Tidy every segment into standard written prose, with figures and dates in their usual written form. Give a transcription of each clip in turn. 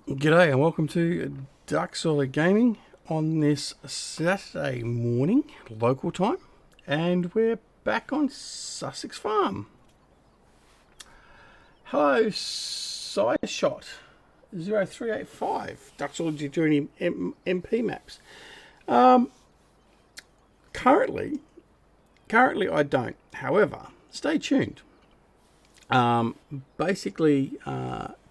G'day and welcome to DoughBoy Gaming on this Saturday morning, local time, and we're back on Sussex Farm. Hello, Side Shot 0385. DoughBoy doing MP maps. Currently I don't. However, stay tuned. Basically,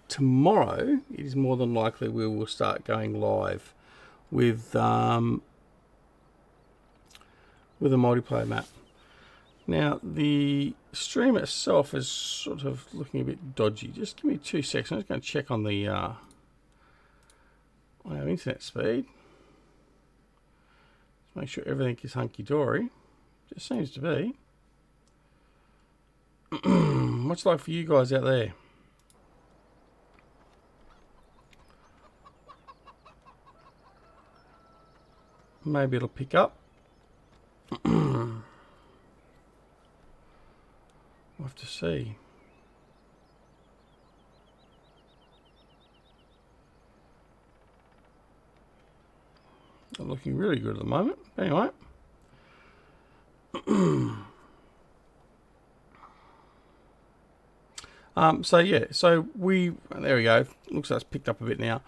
tomorrow, it is more than likely we will start going live with a multiplayer map. Now, the stream itself is sort of looking a bit dodgy. Just give me 2 seconds. I'm just going to check on the on our internet speed. Just make sure everything is hunky-dory. Just seems to be. What's it like for you guys out there? Maybe it'll pick up. We'll have to see. Not looking really good at the moment. Anyway. So yeah, so there we go. Looks like it's picked up a bit now.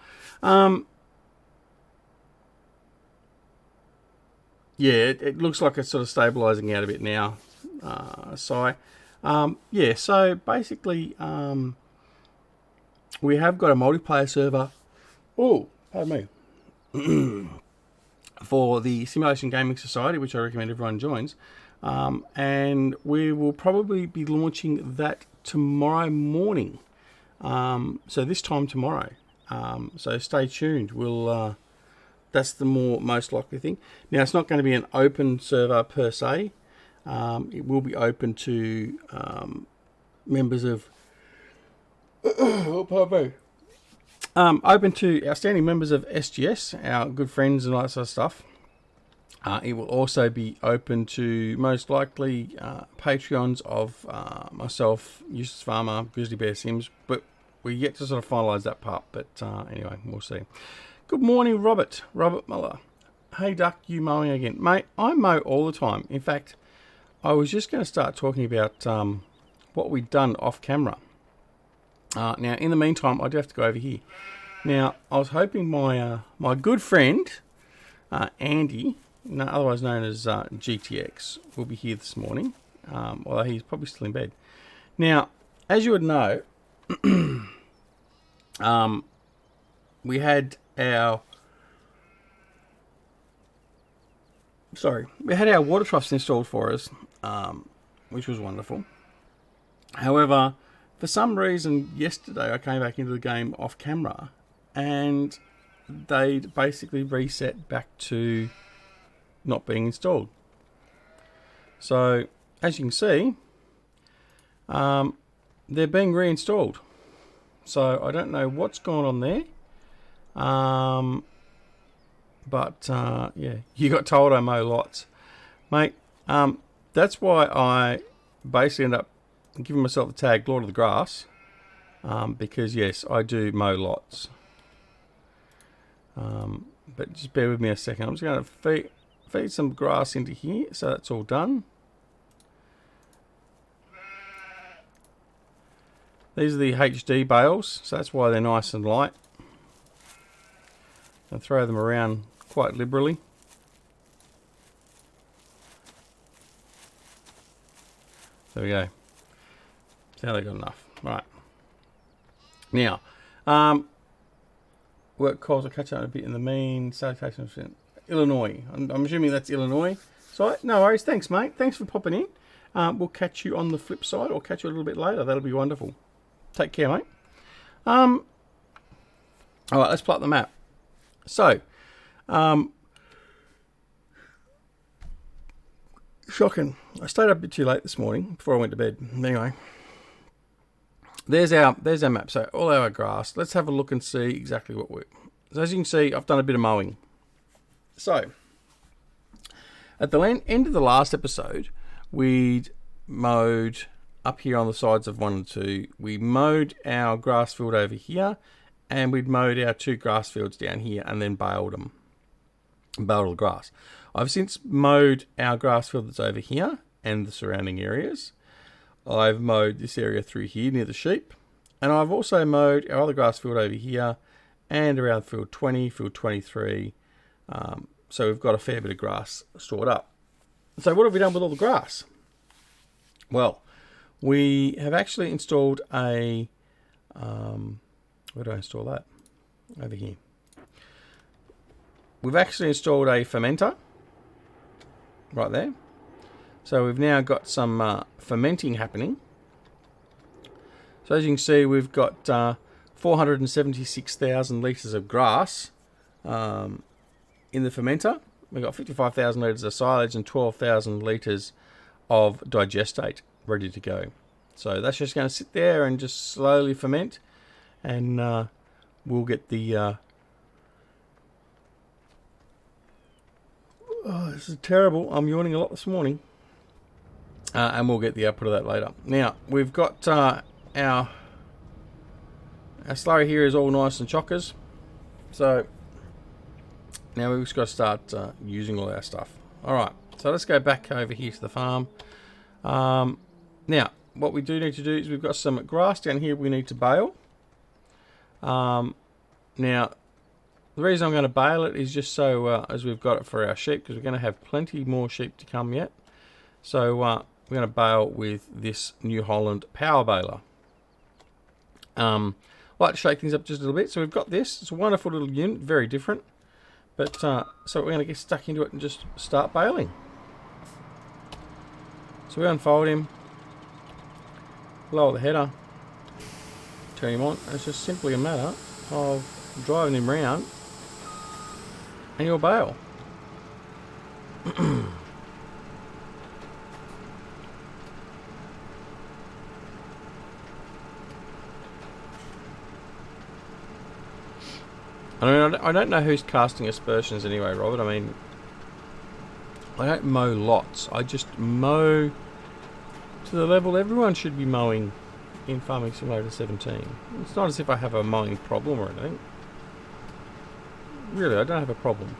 Yeah, it looks like it's sort of stabilising out a bit now, yeah, so basically, we have got a multiplayer server, pardon me, for the Simulation Gaming Society, which I recommend everyone joins, and we will probably be launching that tomorrow morning, so this time tomorrow, so stay tuned. We'll... that's the most likely thing. Now, it's not going to be an open server per se. It will be open to members of... open to outstanding members of SGS, our good friends and all that sort of stuff. It will also be open to, most likely, Patreons of myself, Eustace Pharmer, Grizzly Bear Sims. But we're yet to sort of finalise that part. But anyway, we'll see. Good morning, Robert Muller. Hey, Duck, you mowing again? Mate, I mow all the time. In fact, I was just going to start talking about what we'd done off camera. Now, in the meantime, I do have to go over here. Now, I was hoping my good friend, Andy, otherwise known as GTX, will be here this morning, although he's probably still in bed. Now, as you would know, we had our water troughs installed for us, which was wonderful. However, for some reason yesterday I came back into the game off camera and they basically reset back to not being installed. So as you can see, they're being reinstalled. So I don't know what's going on there. Yeah, you got told I mow lots, mate. That's why I basically end up giving myself the tag Lord of the Grass, because yes, I do mow lots. But just bear with me a second. I'm just going to feed some grass into here, so that's all done. These are the HD bales, so that's why they're nice and light. I throw them around quite liberally. There we go. Now they got enough. Right. Now, work calls. I'll catch up a bit in the mean. Salutations from Illinois. I'm assuming that's Illinois. So, no worries. Thanks, mate. Thanks for popping in. We'll catch you on the flip side, or catch you a little bit later. That'll be wonderful. Take care, mate. All right, let's plot the map. So, shocking. I stayed up a bit too late this morning before I went to bed. Anyway, there's our map. So all our grass. Let's have a look and see exactly what we're. So as you can see, I've done a bit of mowing. So at the end of the last episode, we'd mowed up here on the sides of 1 and 2. We mowed our grass field over here, and we'd mowed our 2 grass fields down here and then baled them. Baled all the grass. I've since mowed our grass field that's over here and the surrounding areas. I've mowed this area through here near the sheep, and I've also mowed our other grass field over here and around field 20, field 23. So we've got a fair bit of grass stored up. So what have we done with all the grass? Well, we have actually installed a... where do I install that? Over here. We've actually installed a fermenter right there. So we've now got some fermenting happening. So as you can see, we've got 476,000 litres of grass in the fermenter. We've got 55,000 litres of silage and 12,000 litres of digestate ready to go. So that's just going to sit there and just slowly ferment, and we'll get the... oh, this is terrible. I'm yawning a lot this morning. And we'll get the output of that later. Now, we've got our slurry here is all nice and chockers. So, now we've just got to start using all our stuff. Alright, so let's go back over here to the farm. Now, what we do need to do is we've got some grass down here we need to bale. Now, the reason I'm going to bale it is just so as we've got it for our sheep, because we're going to have plenty more sheep to come yet. So we're going to bale with this New Holland power baler. I'd like to shake things up just a little bit. So we've got this. It's a wonderful little unit, very different. But so we're going to get stuck into it and just start baling. So we unfold him, lower the header, turn him on, and it's just simply a matter of driving him round and you'll bale. I mean, I don't know who's casting aspersions anyway, Robert. I mean, I don't mow lots. I just mow to the level everyone should be mowing in Farming Simulator 17. It's not as if I have a mowing problem or anything. Really, I don't have a problem.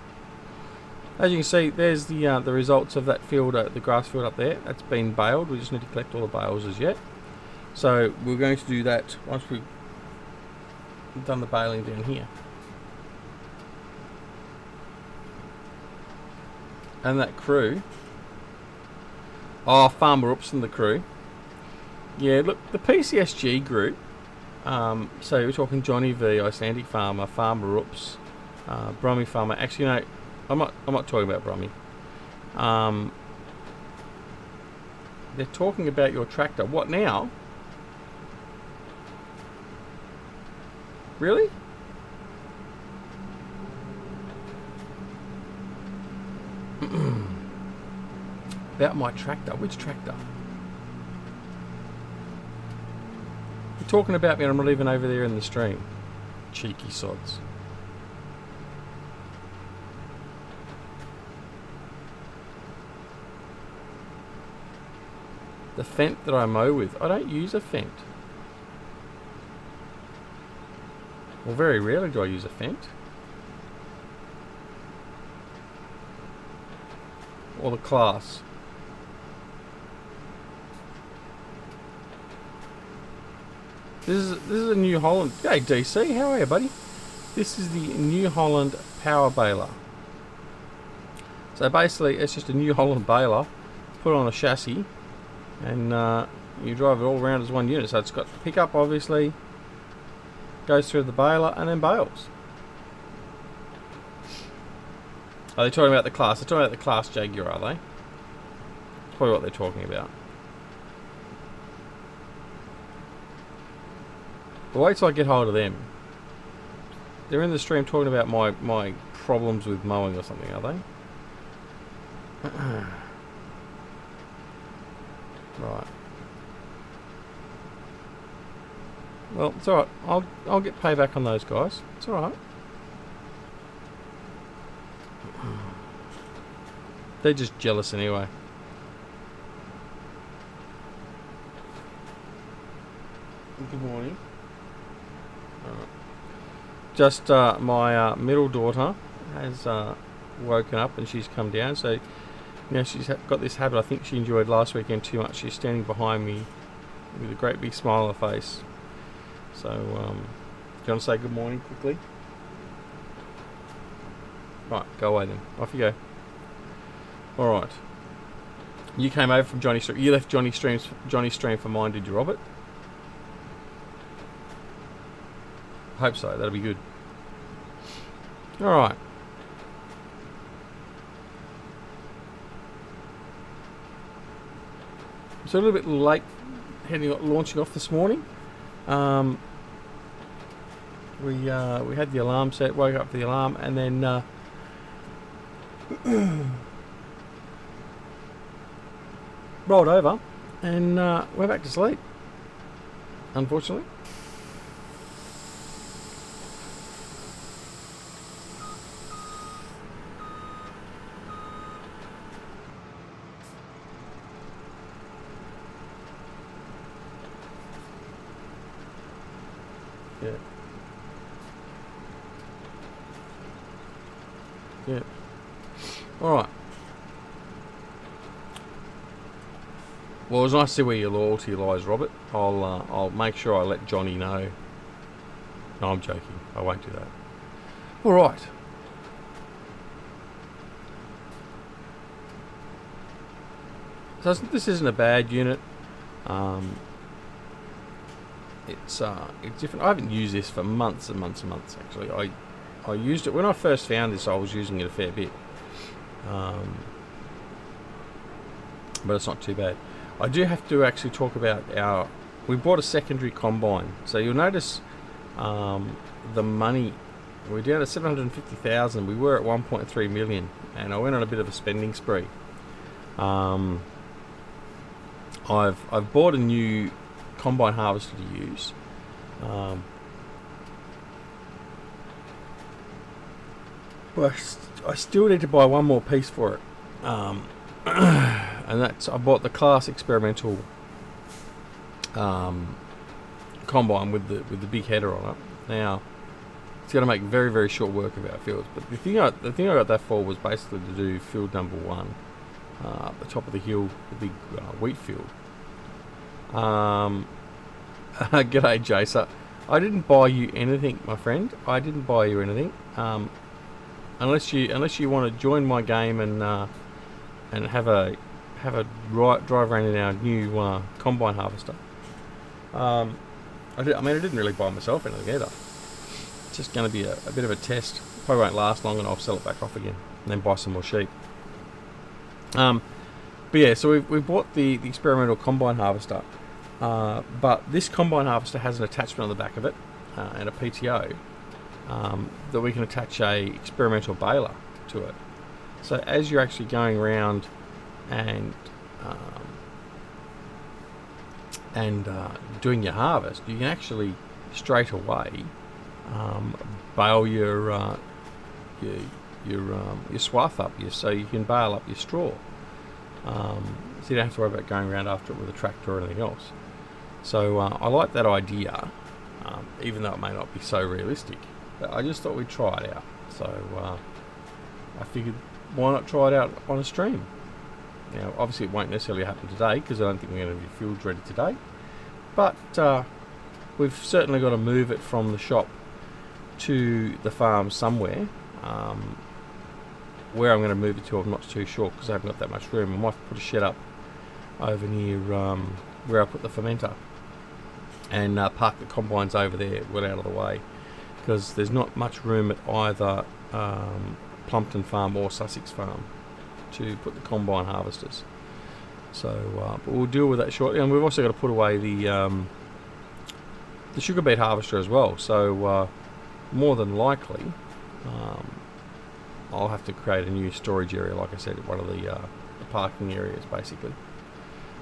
As you can see, there's the results of that field, the grass field up there. That's been baled. We just need to collect all the bales as yet. So we're going to do that once we've done the baling down here. And that crew. Oh, Farmer Ups and the crew. Yeah, look, the PCSG group. So we're talking Johnny V, Icelandic Farmer, Farmer Ups, Brummie Farmer. Actually, no, I'm not talking about Brummie. They're talking about your tractor. What now? Really? About my tractor. Which tractor? You're talking about me and I'm not even over there in the stream. Cheeky sods. The Fent that I mow with. I don't use a Fent. Well, very rarely do I use a Fent. Or the class. This is a New Holland. Hey DC, how are you, buddy? This is the New Holland power baler. So basically, it's just a New Holland baler put on a chassis, and you drive it all around as one unit. So it's got pickup, obviously, goes through the baler, and then bales. Are they talking about the class? They're talking about the class Jaguar, are they? That's probably what they're talking about. But wait till I get hold of them. They're in the stream talking about my problems with mowing or something, are they? Right. Well, it's alright. I'll get payback on those guys. It's alright. They're just jealous anyway. Good morning. Alright. just my middle daughter has woken up and she's come down. So, you know, she's got this habit. I think she enjoyed last weekend too much. She's standing behind me with a great big smile on her face. So, do you want to say good morning quickly? Right, go away then. Off you go. All right. You came over from Johnny Stream. You left Johnny Stream for mine, did you, Robert? Hope so. That'll be good. All right. So a little bit late launching off this morning. We had the alarm set, woke up for the alarm, and then rolled over and went back to sleep, unfortunately. Yeah. Yeah. All right. Well, it was nice to see where your loyalty lies, Robert. I'll make sure I let Johnny know. No, I'm joking. I won't do that. All right. So this isn't a bad unit. It's different. I haven't used this for months and months and months. Actually, I used it when I first found this. I was using it a fair bit, but it's not too bad. I do have to actually talk about we bought a secondary combine. So you'll notice the money, we're down to 750,000. We were at 1.3 million, and I went on a bit of a spending spree. I've bought a new combine harvester to use. But I still need to buy one more piece for it. And that's, I bought the class experimental combine with the big header on it. Now it's going to make very, very short work of our fields. But the thing I got that for was basically to do field number 1, up the top of the hill, the big wheat field. G'day, Jason. I didn't buy you anything, my friend. I didn't buy you anything. Unless you want to join my game and have a drive around in our new combine harvester. I didn't really buy myself anything either. It's just going to be a bit of a test. Probably won't last long, and I'll sell it back off again and then buy some more sheep. But yeah, so we've bought the experimental combine harvester. But this combine harvester has an attachment on the back of it and a PTO that we can attach a experimental baler to it. So as you're actually going around and doing your harvest, you can actually straight away bale your swath up, so you can bale up your straw. So you don't have to worry about going around after it with a tractor or anything else. So I like that idea, even though it may not be so realistic. But I just thought we'd try it out. So I figured, why not try it out on a stream? Now, obviously it won't necessarily happen today, because I don't think we're going to be fields ready today. But we've certainly got to move it from the shop to the farm somewhere. Where I'm going to move it to, I'm not too sure, because I haven't got that much room. I might put a shed up over near where I put the fermenter, and park the combines over there, well out of the way, because there's not much room at either Plumpton Farm or Sussex Farm to put the combine harvesters. So but we'll deal with that shortly, and we've also got to put away the sugar beet harvester as well. So more than likely I'll have to create a new storage area, like I said, at one of the parking areas basically.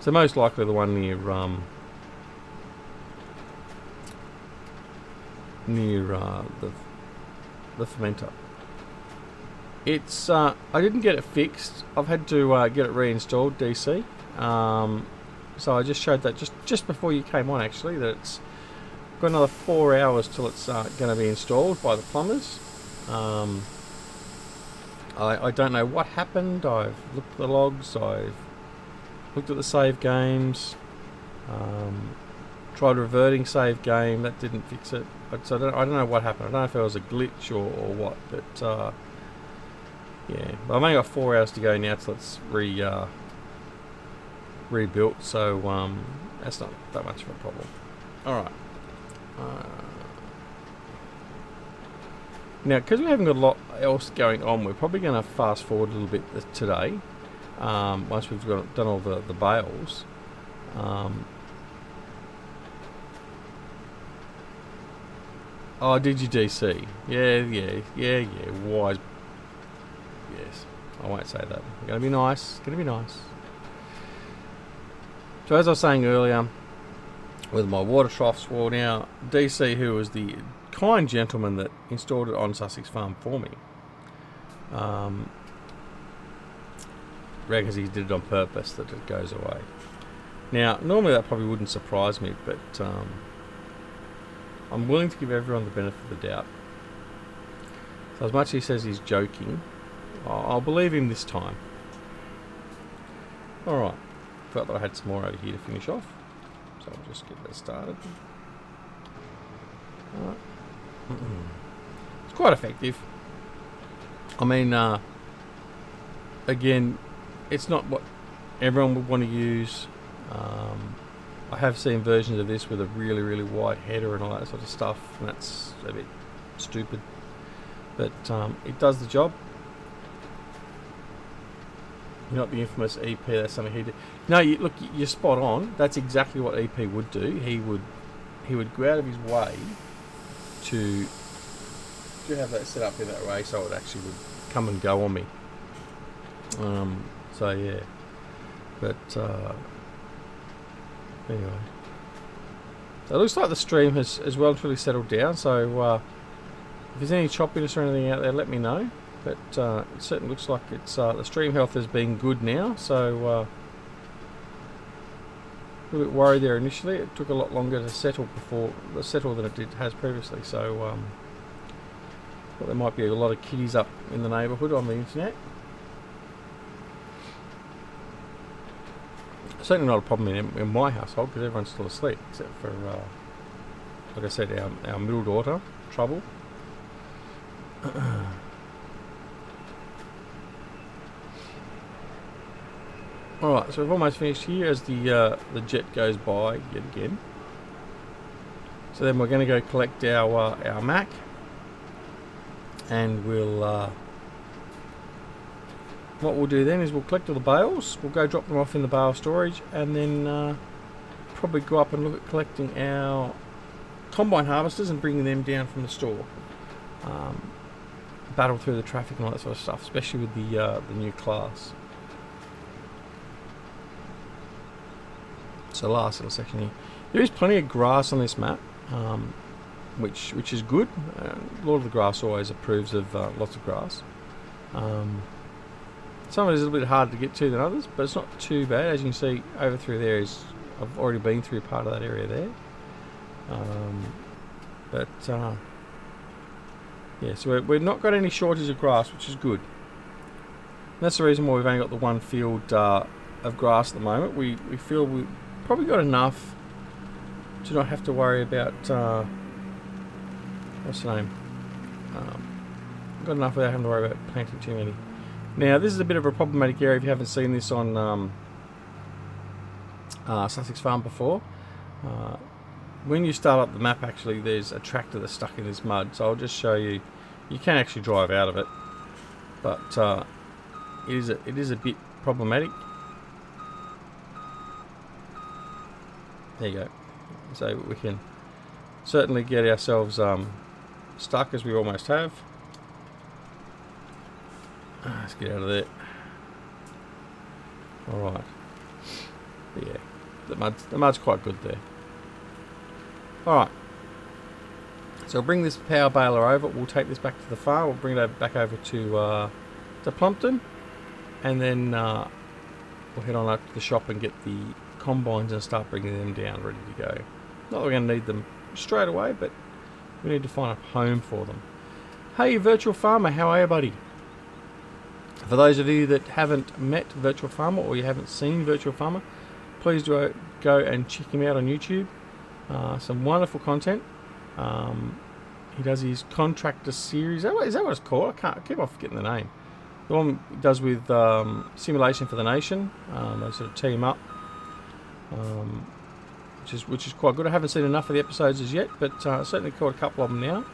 So most likely the one near the fermenter. It's I didn't get it fixed. I've had to get it reinstalled, DC. So I just showed that just before you came on, actually, that Got another 4 hours till it's going to be installed by the plumbers. I don't know what happened. I've looked at the logs, I've looked at the save games, tried reverting save game, that didn't fix it. So I don't know what happened. I don't know if it was a glitch or what, but yeah. But I've only got 4 hours to go now till it's rebuilt, so that's not that much of a problem. Alright. Now, because we haven't got a lot else going on, we're probably going to fast forward a little bit today, once we've done all the bales. Oh, did you DC? Yeah. Wise. Yes, I won't say that. Gonna be nice. So as I was saying earlier, with my water troughs, well now, DC, who was the kind gentleman that installed it on Sussex Farm for me, reckons he did it on purpose, that it goes away. Now, normally that probably wouldn't surprise me, but I'm willing to give everyone the benefit of the doubt. So as much as he says he's joking, I'll believe him this time. Alright, felt that I had some more over here to finish off, so I'll just get that started. Alright. It's quite effective. I mean, again, it's not what everyone would want to use. I have seen versions of this with a really wide header and all that sort of stuff, and that's a bit stupid, but it does the job. Not the infamous EP, that's something he did. No, look, you're spot on. That's exactly what EP would do. He would go out of his way to have that set up in that way so it actually would come and go on me. So yeah, but anyway, so it looks like the stream has well and truly settled down, so if there's any choppiness or anything out there, let me know. But it certainly looks like it's the stream health has been good now, so a little bit worried there initially. It took a lot longer to settle than it has previously, so thought there might be a lot of kiddies up in the neighbourhood on the internet. Certainly not a problem in my household, because everyone's still asleep, except for, like I said, our middle daughter, Trouble. Alright, so we've almost finished here as the jet goes by yet again. So then we're going to go collect our Mac, and we'll what we'll do then is we'll collect all the bales, we'll go drop them off in the bale storage, and then probably go up and look at collecting our combine harvesters and bringing them down from the store. Battle through the traffic and all that sort of stuff, especially with the new class. So last little section here, there is plenty of grass on this map, which is good. A lot of the grass always approves of lots of grass. Some of it is a little bit harder to get to than others, but it's not too bad. As you can see over through there I've already been through part of that area there. Yeah, so we've not got any shortage of grass, which is good. And that's the reason why we've only got the one field of grass at the moment. We feel we've probably got enough to not have to worry about what's the name? Got enough without having to worry about planting too many. Now this is a bit of a problematic area if you haven't seen this on Sussex Farm before. When you start up the map, actually there's a tractor that's stuck in this mud, so I'll just show you. You can actually drive out of it, but it is a bit problematic. There you go. So we can certainly get ourselves stuck, as we almost have. Let's get out of there. Alright. Yeah, the mud's quite good there. Alright. So I'll bring this power baler over. We'll take this back to the farm. We'll bring it back over to Plumpton. And then we'll head on up to the shop and get the combines and start bringing them down ready to go. Not that we're going to need them straight away, but we need to find a home for them. Hey, Virtual Farmer, how are you, buddy? For those of you that haven't met Virtual Farmer or you haven't seen Virtual Farmer, please do go and check him out on YouTube. Some wonderful content. He does his contractor series. Is that what it's called? I keep on forgetting the name. The one he does with Simulation for the Nation. They sort of team up, which is quite good. I haven't seen enough of the episodes as yet, but certainly caught a couple of them now.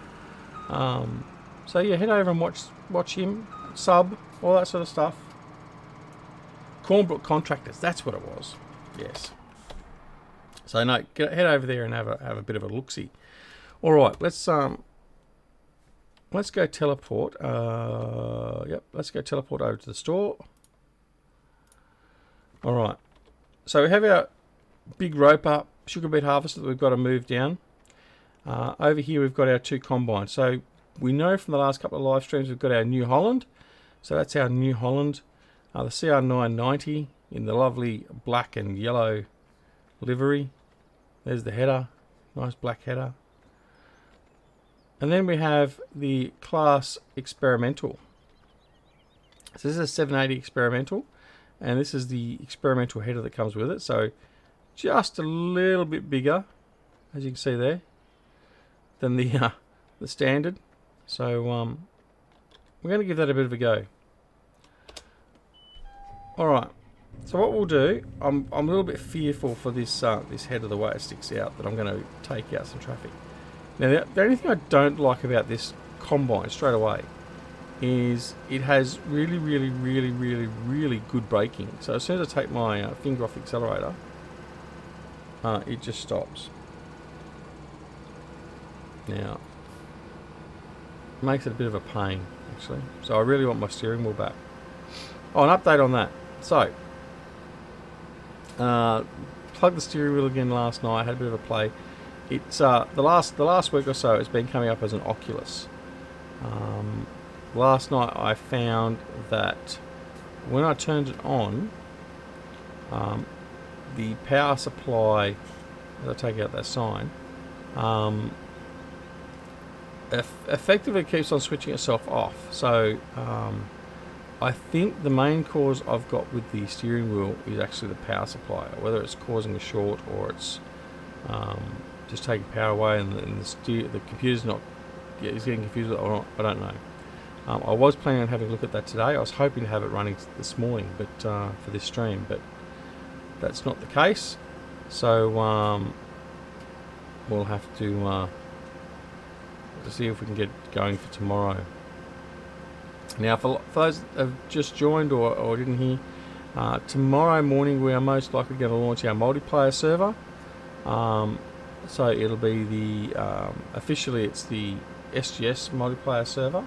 So yeah, head over and watch him, sub, all that sort of stuff. Cornbrook Contractors, that's what it was. Yes. So no, head over there and have a bit of a look-see. All right, let's go teleport. Let's go teleport over to the store. All right. So we have our big roper sugar beet harvester that we've got to move down. Over here we've got our 2 combines. So we know from the last couple of live streams we've got our New Holland. So that's our New Holland. The CR990 in the lovely black and yellow livery. There's the header. Nice black header. And then we have the Class Experimental. So this is a 780 Experimental. And this is the experimental header that comes with it. So just a little bit bigger, as you can see there, than the standard. So we're going to give that a bit of a go. All right. So what we'll do, I'm a little bit fearful for this this header, the way it sticks out, that I'm going to take out some traffic. Now the only thing I don't like about this combine straight away is it has really good braking. So as soon as I take my finger off the accelerator, it just stops. Now, it makes it a bit of a pain actually. So I really want my steering wheel back. Oh, an update on that. So, plugged the steering wheel again last night. Had a bit of a play. It's the last week or so it's been coming up as an Oculus. Last night I found that when I turned it on, the power supply, as I take out that sign, effectively keeps on switching itself off. So I think the main cause I've got with the steering wheel is actually the power supply, whether it's causing a short or it's just taking power away and the computer's not, it's getting confused or not, I don't know. I was planning on having a look at that today. I was hoping to have it running this morning, but for this stream, but that's not the case. So we'll have to see if we can get going for tomorrow. Now, for those that have just joined or didn't hear, tomorrow morning we are most likely going to launch our multiplayer server. So it'll be the officially it's the SGS multiplayer server.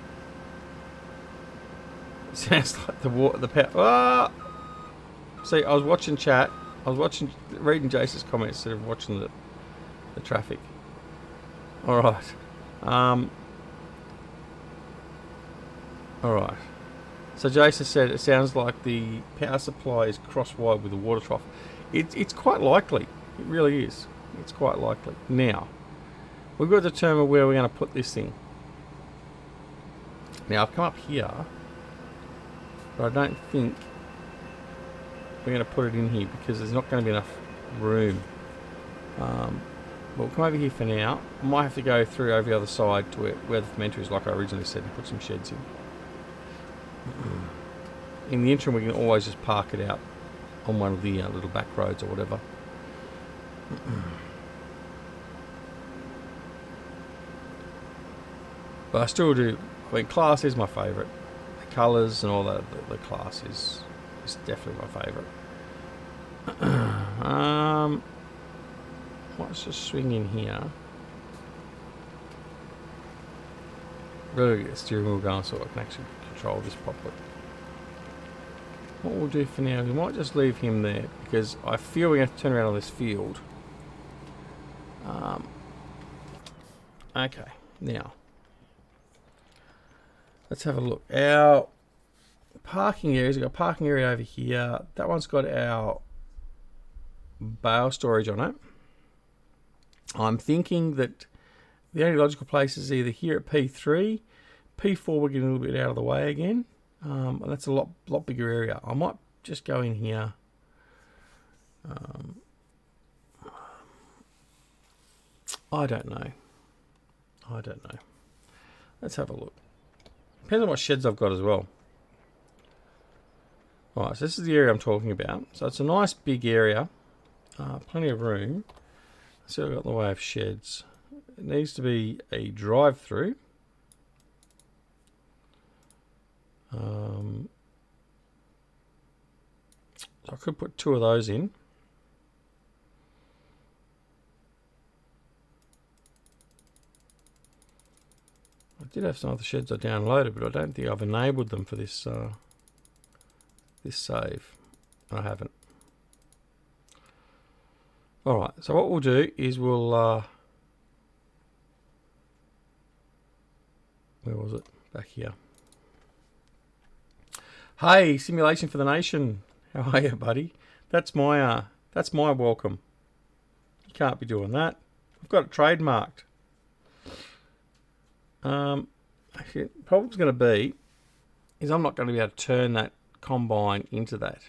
It sounds like the power. Ah! See, I was watching chat. I was reading Jace's comments instead of watching the traffic. All right. All right. So Jason said it sounds like the power supply is cross-wired with the water trough. It's quite likely. It really is. It's quite likely. Now, we've got to determine where we're going to put this thing. Now, I've come up here, but I don't think we're going to put it in here because there's not going to be enough room. We'll come over here for now. I might have to go through over the other side to where the fermenter is, like I originally said, and put some sheds in. In the interim, we can always just park it out on one of the little back roads or whatever. But I still do. I mean, class is my favourite. The colours and all that. The class is definitely my favourite. Let's just swing in here. Really get the steering wheel going so I can actually control this properly. What we'll do for now, we might just leave him there because I feel we're going to have to turn around on this field. Okay, now let's have a look. Our parking areas, we've got a parking area over here. That one's got our bale storage on it. I'm thinking that the only logical place is either here at P3. P4 we're getting a little bit out of the way again. And that's a lot bigger area. I might just go in here. I don't know. Let's have a look. Depends on what sheds I've got as well. Right, so this is the area I'm talking about. So it's a nice big area. Plenty of room. Let's see what I've got in the way of sheds. It needs to be a drive-through. So I could put 2 of those in. I did have some other sheds I downloaded, but I don't think I've enabled them for this this save. I haven't. Alright, so what we'll do is we'll where was it? Back here. Hey, Simulation for the Nation. How are you, buddy? That's my welcome. You can't be doing that. I've got it trademarked. Actually, the problem's going to be is I'm not going to be able to turn that combine into that.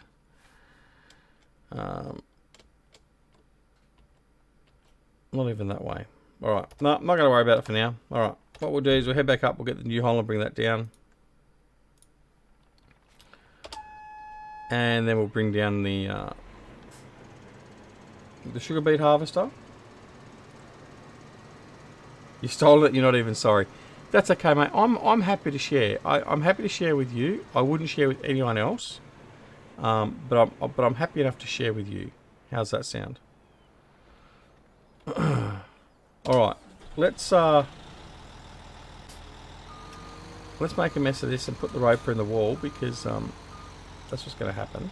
Not even that way. All right. No, I'm not going to worry about it for now. All right. What we'll do is we'll head back up. We'll get the New Holland, bring that down. And then we'll bring down the sugar beet harvester. You stole it. You're not even sorry. That's okay, mate. I'm happy to share. I'm happy to share with you. I wouldn't share with anyone else. But I'm happy enough to share with you. How's that sound? All right. Let's make a mess of this and put the roper in the wall because that's what's going to happen.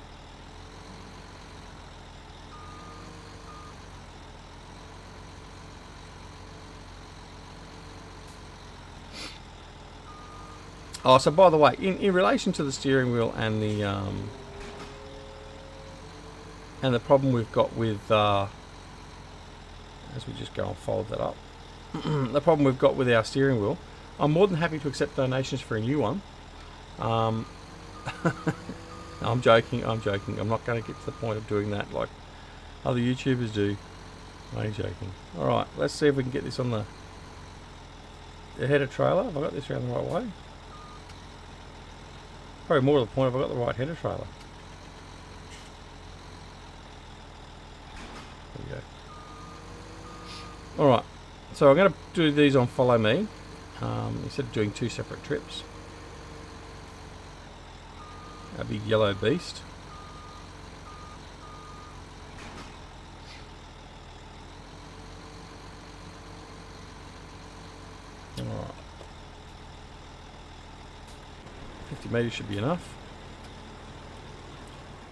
Oh, so by the way, in relation to the steering wheel and the problem we've got with as we just go and fold that up, the problem we've got with our steering wheel, I'm more than happy to accept donations for a new one. I'm joking. I'm not going to get to the point of doing that like other YouTubers do. I'm joking. All right, let's see if we can get this on the header trailer. Have I got this around the right way? Probably more to the point, have I got the right header trailer? There we go. Alright, so I'm going to do these on Follow Me, instead of doing 2 separate trips. A big yellow beast. Alright. 50 metres should be enough.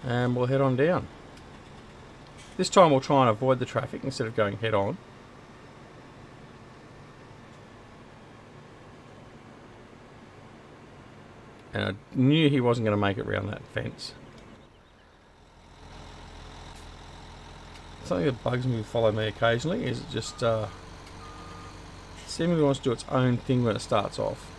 And we'll head on down. This time we'll try and avoid the traffic instead of going head on. And I knew he wasn't going to make it around that fence. Something that bugs me with Follow Me occasionally is it just seemingly wants to do its own thing when it starts off.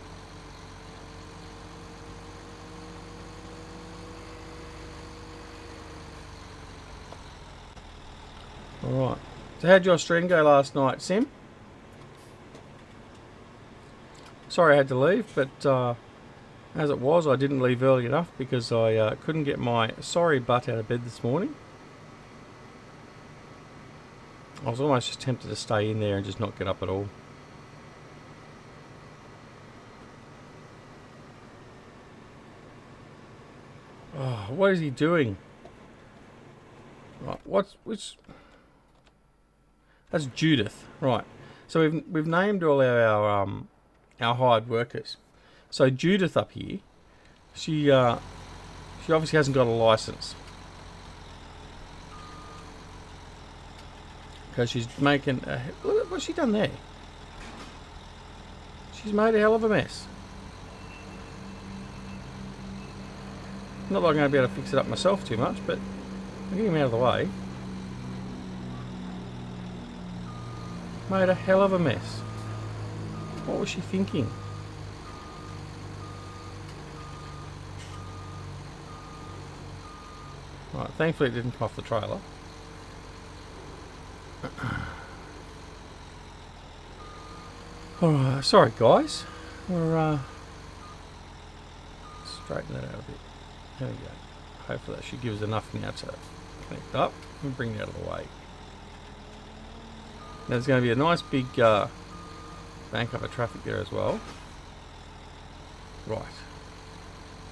Alright, so how'd your stream go last night, Sim? Sorry I had to leave, but as it was, I didn't leave early enough because I couldn't get my sorry butt out of bed this morning. I was almost just tempted to stay in there and just not get up at all. Oh, what is he doing? Right, which? That's Judith, right? So we've named all our hired workers. So Judith up here, she obviously hasn't got a license because she's making. Look what's she done there? She's made a hell of a mess. Not that I'm going to be able to fix it up myself too much, but I'm getting him out of the way. Made a hell of a mess. What was she thinking? Right, thankfully it didn't come off the trailer. Alright, sorry guys. We're straighten that out a bit. There we go. Hopefully that should give us enough now to connect up and bring it out of the way. Now there's going to be a nice big bank up of traffic there as well. Right.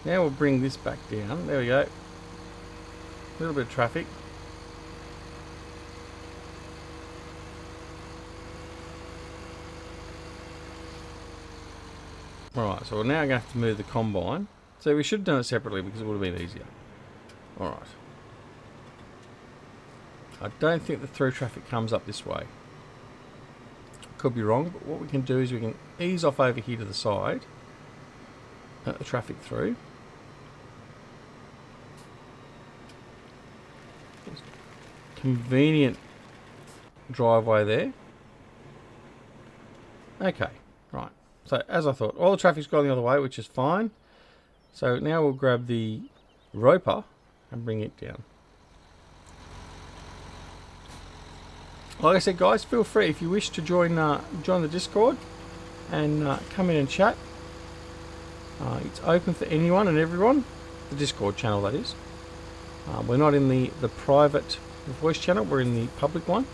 Now we'll bring this back down. There we go. A little bit of traffic. Alright, so we're now going to have to move the combine. So we should have done it separately because it would have been easier. Alright. I don't think the through traffic comes up this way. Could be wrong, but what we can do is we can ease off over here to the side. Let the traffic through. Convenient driveway there. Okay, right. So as I thought, all the traffic's gone the other way, which is fine. So now we'll grab the roper and bring it down. Like I said, guys, feel free if you wish to join the Discord and come in and chat. It's open for anyone and everyone. The Discord channel, that is. We're not in the private voice channel, we're in the public one.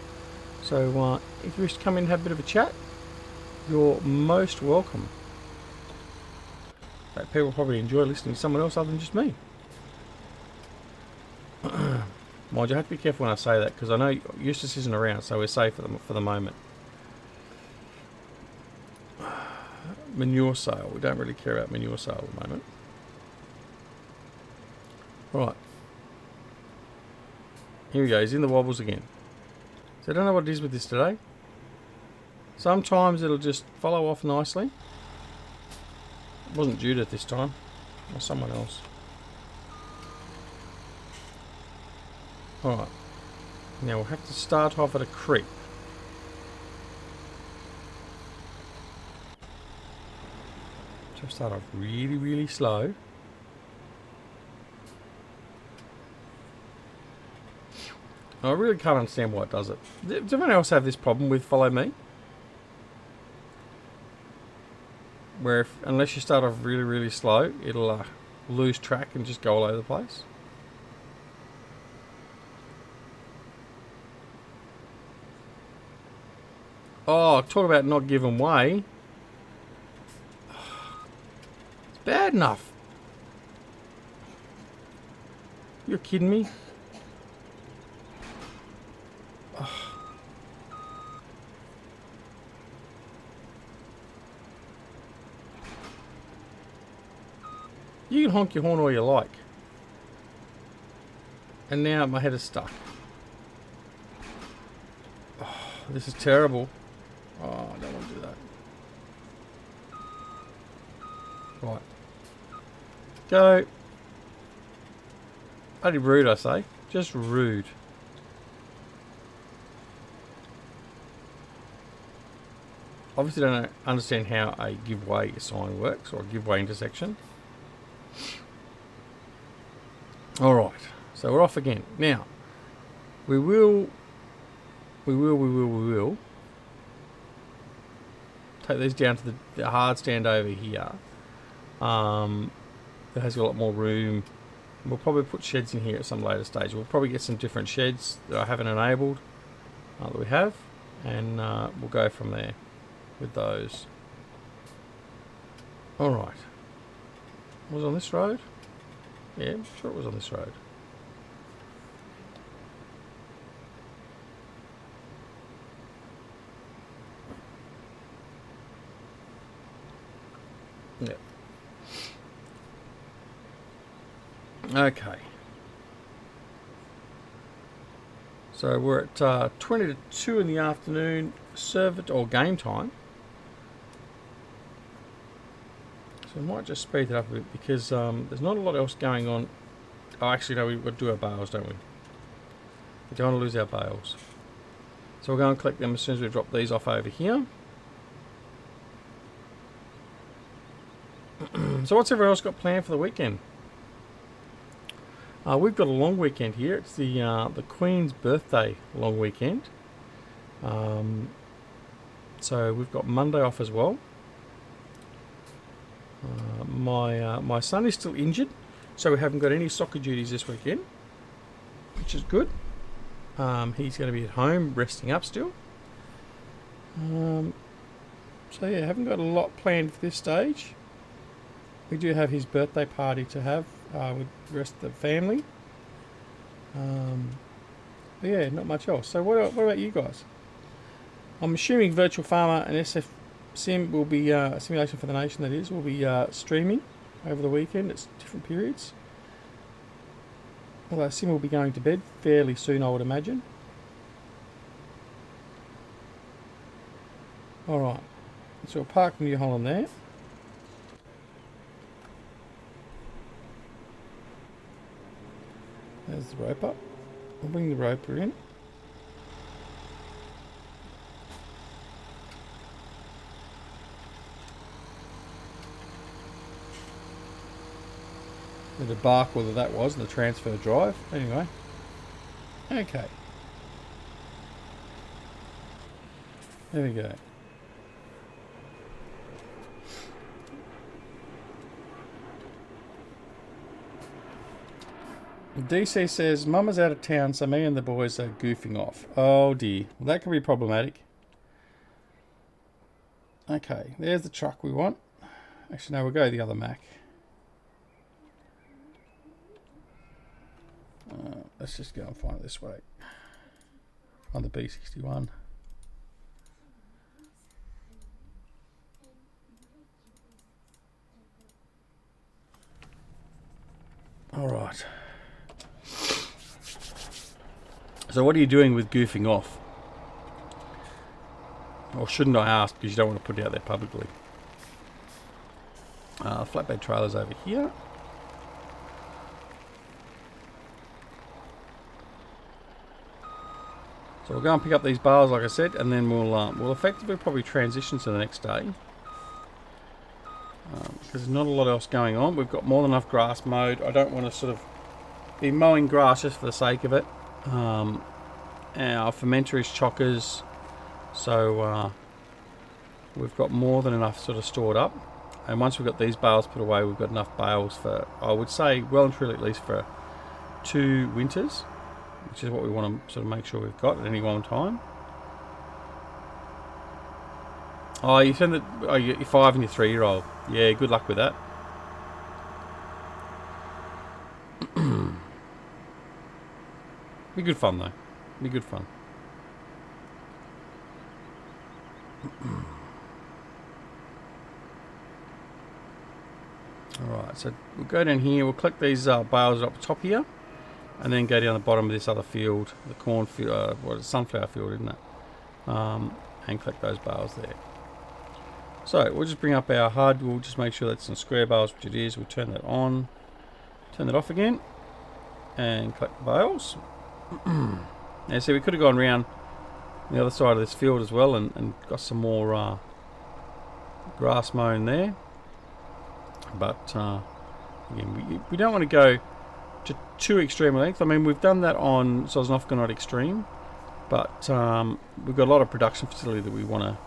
So if you wish to come in and have a bit of a chat, you're most welcome. In fact, people probably enjoy listening to someone else other than just me. Mind you, I have to be careful when I say that because I know Eustace isn't around, so we're safe for the moment. Manure sale. We don't really care about manure sale at the moment. Right. Here we go. He's in the wobbles again. So I don't know what it is with this today. Sometimes it'll just follow off nicely. It wasn't Judith this time. Or someone else. Alright. Now we'll have to start off at a creep. So start off really, really slow. I really can't understand why it does it. Does anyone else have this problem with Follow Me? Where unless you start off really, really slow, it'll lose track and just go all over the place. Oh, talk about not giving way. It's bad enough. You're kidding me? You can honk your horn all you like. And now my head is stuck. Oh, this is terrible. Oh, I don't want to do that. Right. Go. Bloody rude, I say. Just rude. Obviously don't understand how a give way sign works, or a give way intersection. Alright, so we're off again. Now, we will take these down to the hard stand over here. That has got a lot more room. We'll probably put sheds in here at some later stage. We'll probably get some different sheds that I haven't enabled that we have, and we'll go from there with those. Alright. Was it on this road? Yeah, I'm sure it was on this road. Yeah. Okay. So we're at 20 to 2 in the afternoon, servant or game time. So we might just speed it up a bit because there's not a lot else going on. Oh, actually, no, we've got to do our bales, don't we? We don't want to lose our bales. So we'll go and collect them as soon as we drop these off over here. So what's everyone else got planned for the weekend? We've got a long weekend here. It's the Queen's birthday long weekend. So we've got Monday off as well. My son is still injured, so we haven't got any soccer duties this weekend, which is good. He's going to be at home resting up still. So yeah, haven't got a lot planned for this stage. We do have his birthday party to have with the rest of the family. But yeah, not much else. So what about you guys? I'm assuming Virtual Farmer and SF Sim will be Simulation for the Nation, that is, will be streaming over the weekend at different periods. Although Sim will be going to bed fairly soon, I would imagine. Alright, so we'll park the New Holland there. There's the roper. We'll bring the roper in. The debacle that was, the transfer drive. Anyway. Okay. There we go. DC says, Mama's out of town, so me and the boys are goofing off. Oh dear. Well, that could be problematic. Okay, there's the truck we want. Actually, no, we'll go the other Mac. Let's just go and find it this way. On the B61. Alright. So what are you doing with goofing off? Or shouldn't I ask, because you don't want to put it out there publicly. Flatbed trailer's over here. So we'll go and pick up these bales, like I said, and then we'll effectively probably transition to the next day. Because there's not a lot else going on. We've got more than enough grass mowed. I don't want to sort of be mowing grass just for the sake of it. Our fermenter is chockers, so we've got more than enough sort of stored up. And once we've got these bales put away, we've got enough bales for, I would say, well and truly at least for 2 winters, which is what we want to sort of make sure we've got at any one time. Oh, you send it. Oh, your 5 and your 3-year-old. Yeah, good luck with that. Be good fun though. Be good fun. Alright, so we'll go down here, we'll collect these bales up the top here, and then go down the bottom of this other field, the corn field, sunflower field, isn't it? And collect those bales there. So we'll just bring up our HUD, we'll just make sure that's in square bales, which it is. We'll turn that on, turn that off again, and collect the bales. Now see, we could have gone around the other side of this field as well and got some more grass mown there. But again, we don't want to go to too extreme length. I mean, we've done that on Sosnovka Extreme, but we've got a lot of production facility that we want to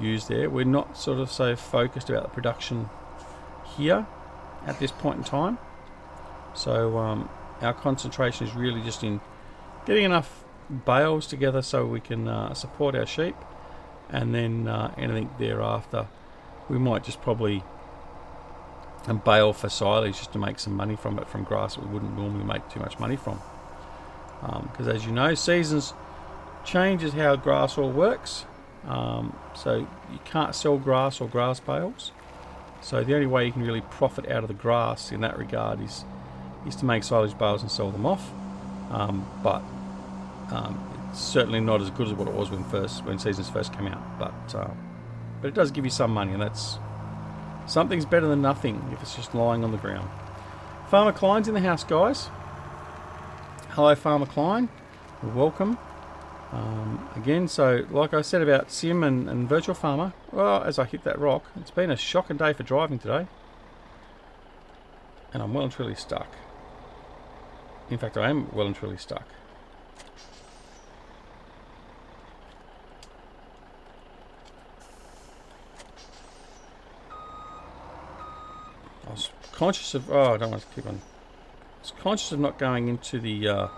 use there. We're not sort of so focused about the production here at this point in time. So our concentration is really just in getting enough bales together so we can support our sheep, and then anything thereafter we might just probably bale for silage just to make some money from it, from grass that we wouldn't normally make too much money from, because as you know, seasons changes how grass all works. So you can't sell grass or grass bales, so the only way you can really profit out of the grass in that regard is to make silage bales and sell them off. But it's certainly not as good as what it was when seasons first came out, but it does give you some money, and that's something's better than nothing if it's just lying on the ground. Farmer Klein's in the house, guys. Hello, Farmer Klein. Welcome. Again, so like I said about Sim and Virtual Farmer, well, as I hit that rock, it's been a shocking day for driving today. And I'm well and truly stuck. In fact, I am well and truly stuck. I was conscious of... Oh, I don't want to keep on... I was conscious of not going into the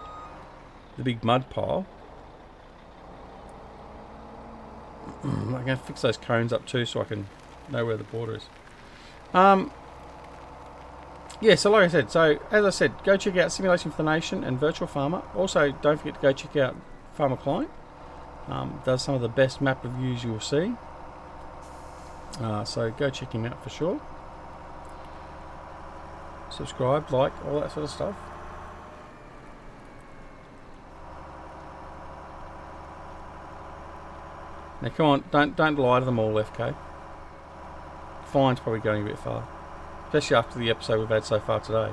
big mud pile. I'm going to fix those cones up too so I can know where the border is. Yeah, so like I said, as I said, go check out Simulation for the Nation and Virtual Farmer. Also, don't forget to go check out Farmer Client. Does some of the best map reviews you'll see. So go check him out for sure. Subscribe, like, all that sort of stuff. Now come on, don't lie to them all, FK. Fine's probably going a bit far. Especially after the episode we've had so far today.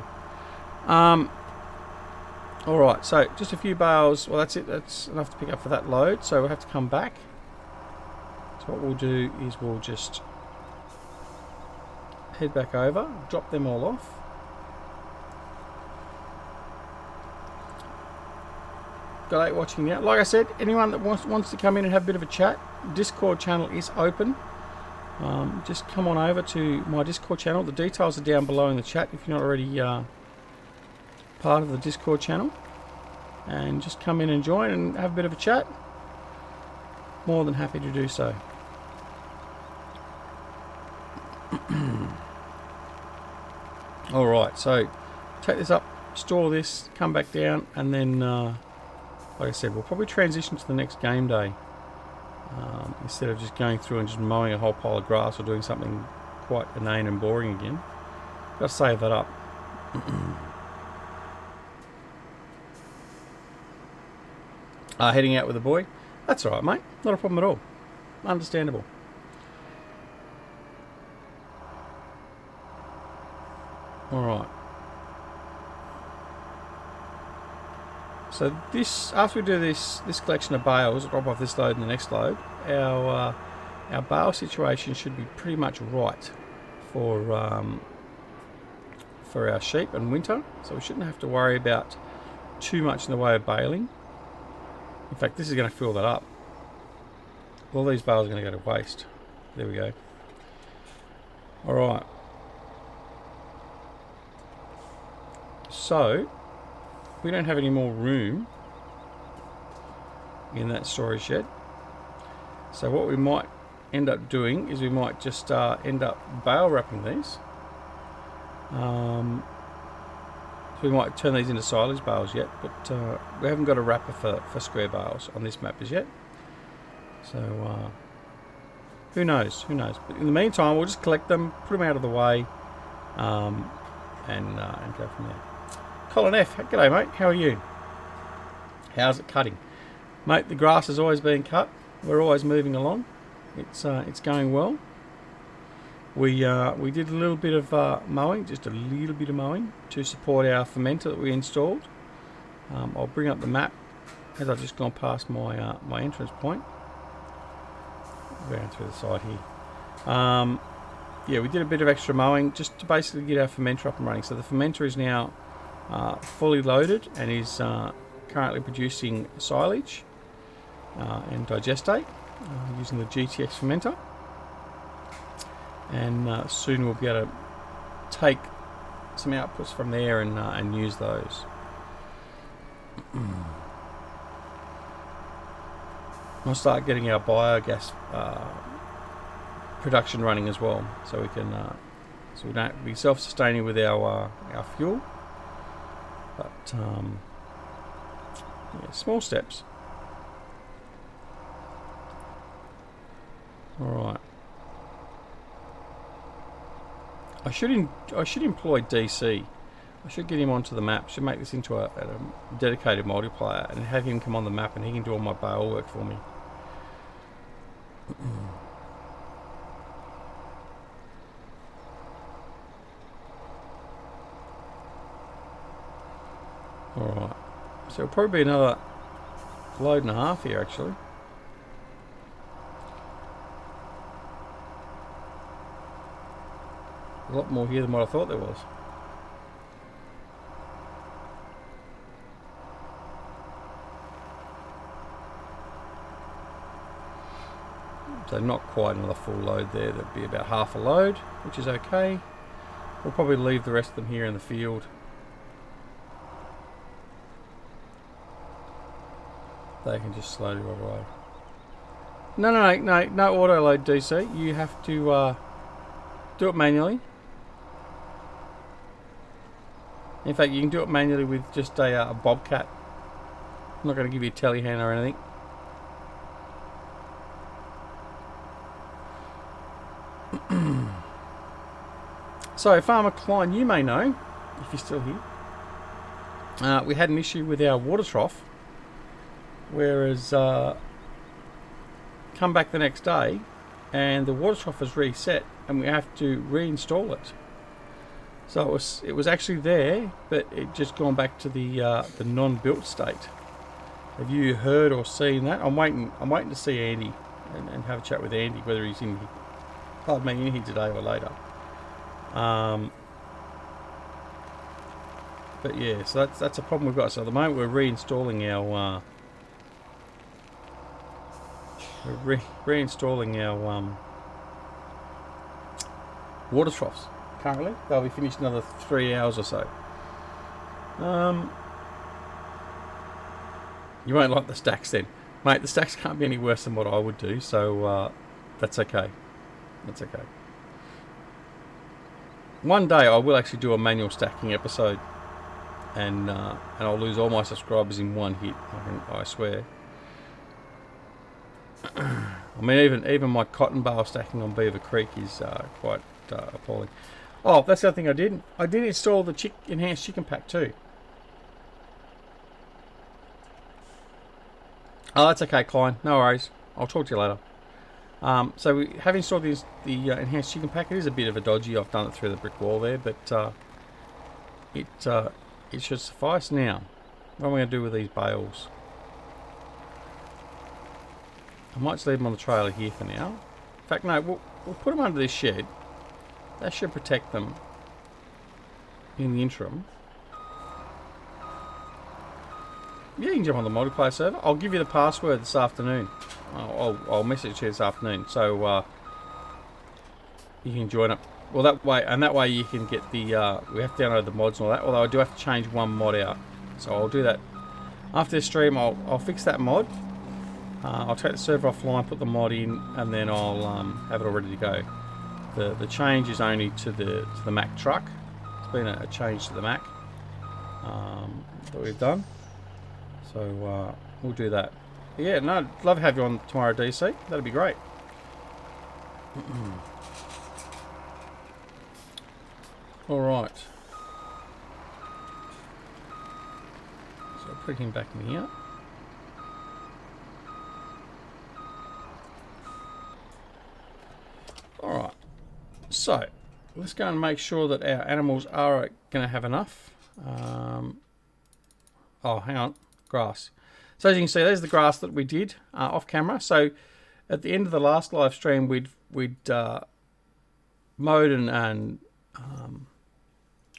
Alright, so just a few bales. Well, that's it. That's enough to pick up for that load. So we'll have to come back. So what we'll do is we'll just head back over, drop them all off. Got 8 watching now. Like I said, anyone that wants to come in and have a bit of a chat, Discord channel is open. Just come on over to my Discord channel. The details are down below in the chat if you're not already part of the Discord channel. And just come in and join and have a bit of a chat. More than happy to do so. Alright, so take this up, store this, come back down, and then, like I said, we'll probably transition to the next game day. Instead of just going through and just mowing a whole pile of grass or doing something quite inane and boring again. Got to save that up. Heading out with the boy. That's alright, mate. Not a problem at all. Understandable. Alright. So this, after we do this collection of bales, drop off this load and the next load, our bale situation should be pretty much right for our sheep and winter. So we shouldn't have to worry about too much in the way of baling. In fact, this is going to fill that up. All these bales are going to go to waste. There we go. All right. So we don't have any more room in that storage shed. So what we might end up doing is we might just end up bale wrapping these. We might turn these into silage bales yet, but we haven't got a wrapper for square bales on this map as yet. So who knows? Who knows? But in the meantime, we'll just collect them, put them out of the way, and go from there. Colin F, g'day mate, how are you? How's it cutting? Mate, the grass has always been cut. We're always moving along. It's going well. We did a little bit of mowing, just a little bit of mowing to support our fermenter that we installed. I'll bring up the map as I've just gone past my my entrance point. Going through the side here. Yeah, we did a bit of extra mowing just to basically get our fermenter up and running. So the fermenter is now fully loaded and is currently producing silage and digestate using the GTX fermenter. And soon we'll be able to take some outputs from there and use those. We'll start getting our biogas production running as well, so we can so we don't be self-sustaining with our fuel. But yeah, small steps. All right. I should employ DC. I should get him onto the map. Should make this into a dedicated multiplayer and have him come on the map, and he can do all my bale work for me. All right. So it'll probably be another load and a half here actually. A lot more here than what I thought there was. So not quite another full load there. That'd be about half a load, which is okay. We'll probably leave the rest of them here in the field. They can just slowly roll away. No auto load, DC. You have to do it manually. In fact, you can do it manually with just a bobcat. I'm not going to give you a telehandler or anything. So, Farmer Klein, you may know, if you're still here, we had an issue with our water trough, whereas come back the next day and the water trough is reset and we have to reinstall it. So it was actually there, but it just gone back to the non-built state. Have you heard or seen that? I'm waiting to see Andy and have a chat with Andy, whether he's in here today or later. But yeah, so that's a problem we've got. So at the moment we're reinstalling our water troughs. Currently, they'll be finished in another 3 hours or so. You won't like the stacks then, mate. The stacks can't be any worse than what I would do, so that's okay. That's okay. One day I will actually do a manual stacking episode, and I'll lose all my subscribers in one hit. I swear. I mean, even my cotton bale stacking on Beaver Creek is quite appalling. Oh, that's the other thing I did. I did install the enhanced chicken pack too. Oh, that's okay, Klein. No worries. I'll talk to you later. So we have installed the enhanced chicken pack. It is a bit of a dodgy. I've done it through the brick wall there, but it should suffice. Now, what am I going to do with these bales? I might just leave them on the trailer here for now. In fact, no, we'll put them under this shed. That should protect them in the interim. Yeah, you can jump on the multiplayer server. I'll give you the password this afternoon. I'll message you this afternoon, so you can join up. Well, that way you can get the. We have to download the mods and all that. Although I do have to change one mod out, so I'll do that after this stream. I'll fix that mod. I'll take the server offline, put the mod in, and then I'll have it all ready to go. The change is only to the Mac truck. It's been a change to the Mac that we've done. So we'll do that. But yeah, no, I'd love to have you on tomorrow, DC. That'd be great. All right. So I'll put him back in here. All right. So let's go and make sure that our animals are going to have enough. Oh, hang on. Grass. So as you can see, there's the grass that we did off camera. So at the end of the last live stream, we'd mowed and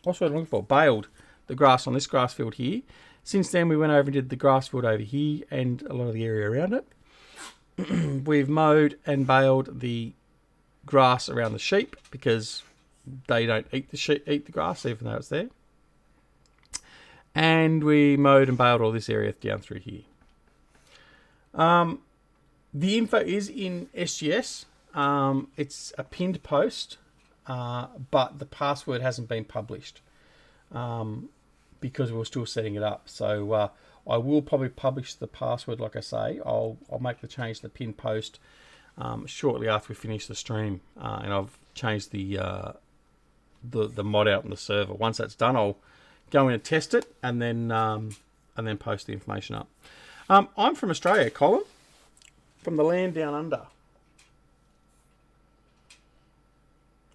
what's what I'm looking for? Baled the grass on this grass field here. Since then, we went over and did the grass field over here and a lot of the area around it. We've mowed and baled the grass around the sheep because they don't eat the grass even though it's there. And we mowed and baled all this area down through here. The info is in SGS. It's a pinned post, but the password hasn't been published because we're still setting it up. So I will probably publish the password, like I say. I'll make the change to the pinned post shortly after we finish the stream, and I've changed the mod out on the server. Once that's done, I'll go in and test it, and then post the information up. I'm from Australia, Colin, from the land down under.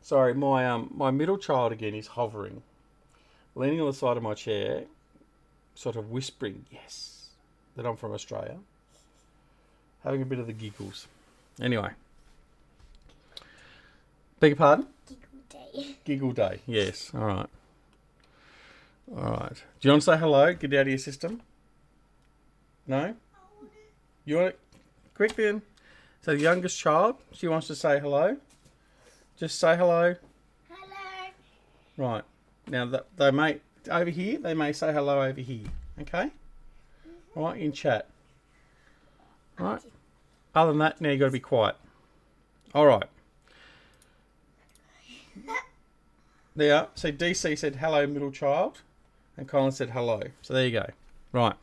Sorry, my middle child again is hovering, leaning on the side of my chair, sort of whispering, yes, that I'm from Australia. Having a bit of the giggles. Anyway. Beg your pardon? Giggle day. Giggle day, yes. Alright. Alright. Do you want to say hello? Get out of your system? No? You want it? Quick then. So the youngest child, she wants to say hello. Just say hello. Hello. Right. Now they may over here. They may say hello over here. Okay. Right in chat. Right. Other than that, now you got to be quiet. All right. There. So DC said hello, middle child, and Colin said hello. So there you go. Right.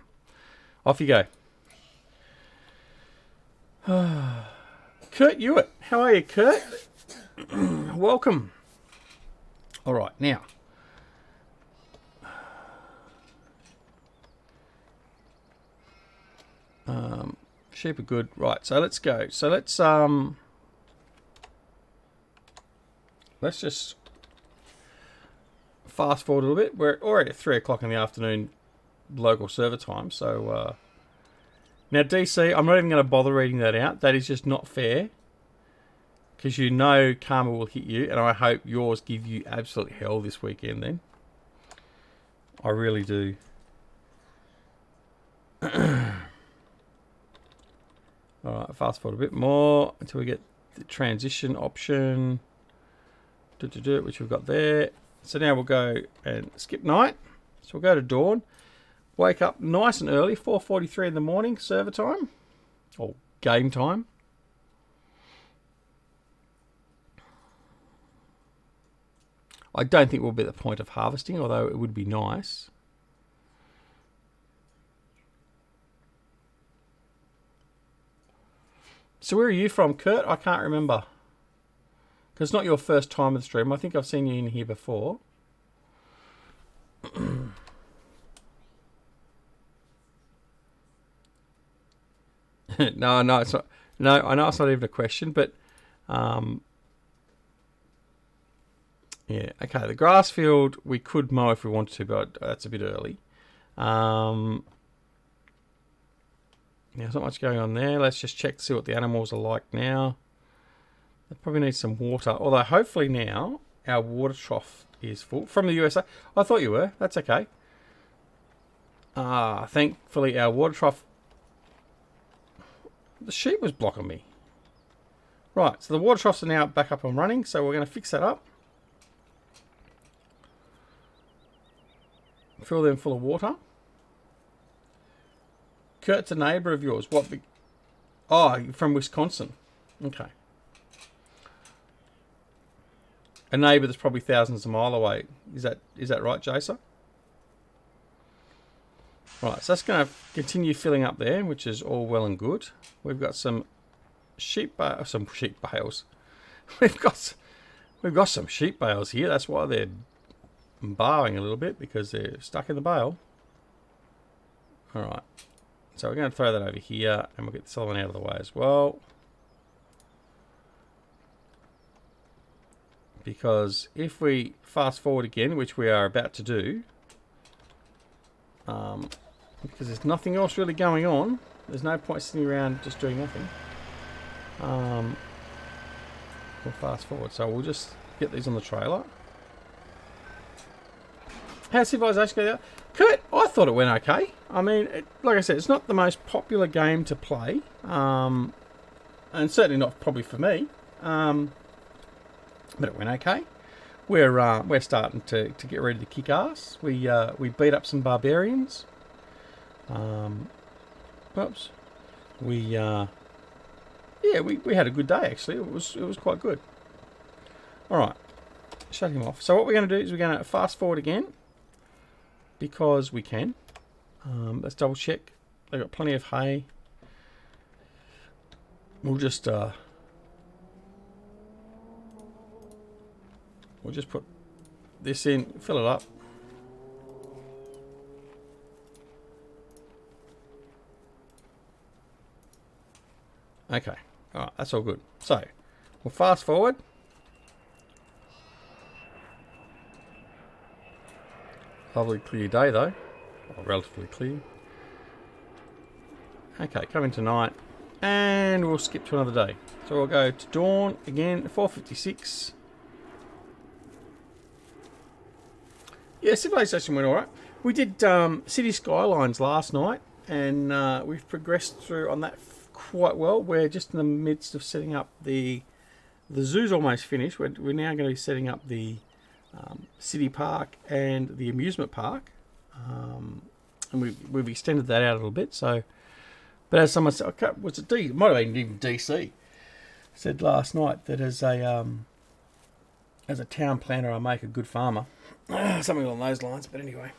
Off you go. Kurt Hewitt. How are you, Kurt? Welcome. All right, now. Sheep are good. Right, so let's go. So let's just fast forward a little bit. We're already at 3 o'clock in the afternoon local server time. So now DC, I'm not even going to bother reading that out. That is just not fair. Because you know karma will hit you, and I hope yours give you absolute hell this weekend then. I really do. Alright, fast forward a bit more until we get the transition option. Which we've got there. So now we'll go and skip night. So we'll go to dawn. Wake up nice and early, 4:43 in the morning, server time. Or game time. I don't think we'll be at the point of harvesting, although it would be nice. So where are you from, Kurt? I can't remember. Because it's not your first time with the stream. I think I've seen you in here before. No, it's not. No, I know it's not even a question, but yeah, okay. The grass field we could mow if we wanted to, but that's a bit early. Yeah, there's not much going on there. Let's just check to see what the animals are like now. They probably need some water. Although hopefully now our water trough is full. From the USA. I thought you were. That's okay. Thankfully our water trough... The sheep was blocking me. Right, so the water troughs are now back up and running. So we're going to fix that up. Fill them full of water. Kurt's a neighbour of yours. What? Oh, from Wisconsin. Okay. A neighbour that's probably thousands of miles away. Is that right, Jason? Right, so that's going to continue filling up there, which is all well and good. We've got some sheep bales. We've got some sheep bales here. That's why they're bowing a little bit, because they're stuck in the bale. All right. So we're going to throw that over here, and we'll get this other one out of the way as well. Because if we fast forward again, which we are about to do, because there's nothing else really going on, there's no point sitting around just doing nothing. We'll fast forward. So we'll just get these on the trailer. How's Civilization go? Kurt, I thought it went okay. I mean, like I said, it's not the most popular game to play, and certainly not probably for me. But it went okay. We're starting to get ready to kick ass. We beat up some barbarians. Oops. We had a good day actually. It was quite good. All right, shut him off. So what we're going to do is we're going to fast forward again, because we can. Let's double check. They've got plenty of hay. We'll just put this in, fill it up. Okay, all right, that's all good. So we'll fast forward. Lovely clear day though, or relatively clear. Okay, coming tonight. And we'll skip to another day. So we'll go to dawn again, 4:56. Yeah, civilization went alright. We did city skylines last night, and we've progressed through on that quite well. We're just in the midst of setting up the zoo's almost finished. We're now going to be setting up the city park and the amusement park, and we've extended that out a little bit. So, but as someone said, was it D? It might have been even DC. Said last night that as a town planner, I make a good farmer, something along those lines. But anyway,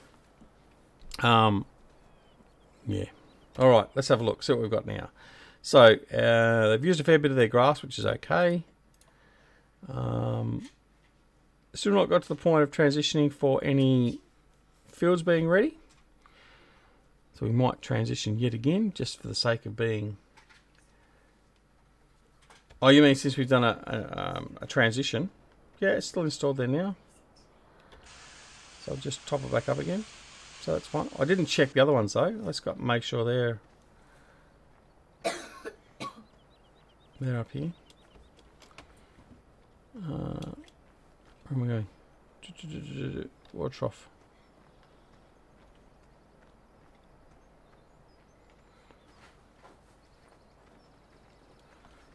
yeah. All right, let's have a look. See what we've got now. So they've used a fair bit of their grass, which is okay. Still not got to the point of transitioning for any fields being ready. So we might transition yet again, just for the sake of being... Oh, you mean since we've done a transition? Yeah, it's still installed there now. So I'll just top it back up again. So that's fine. I didn't check the other ones though. Let's make sure they're up here. Where am I going? Water trough.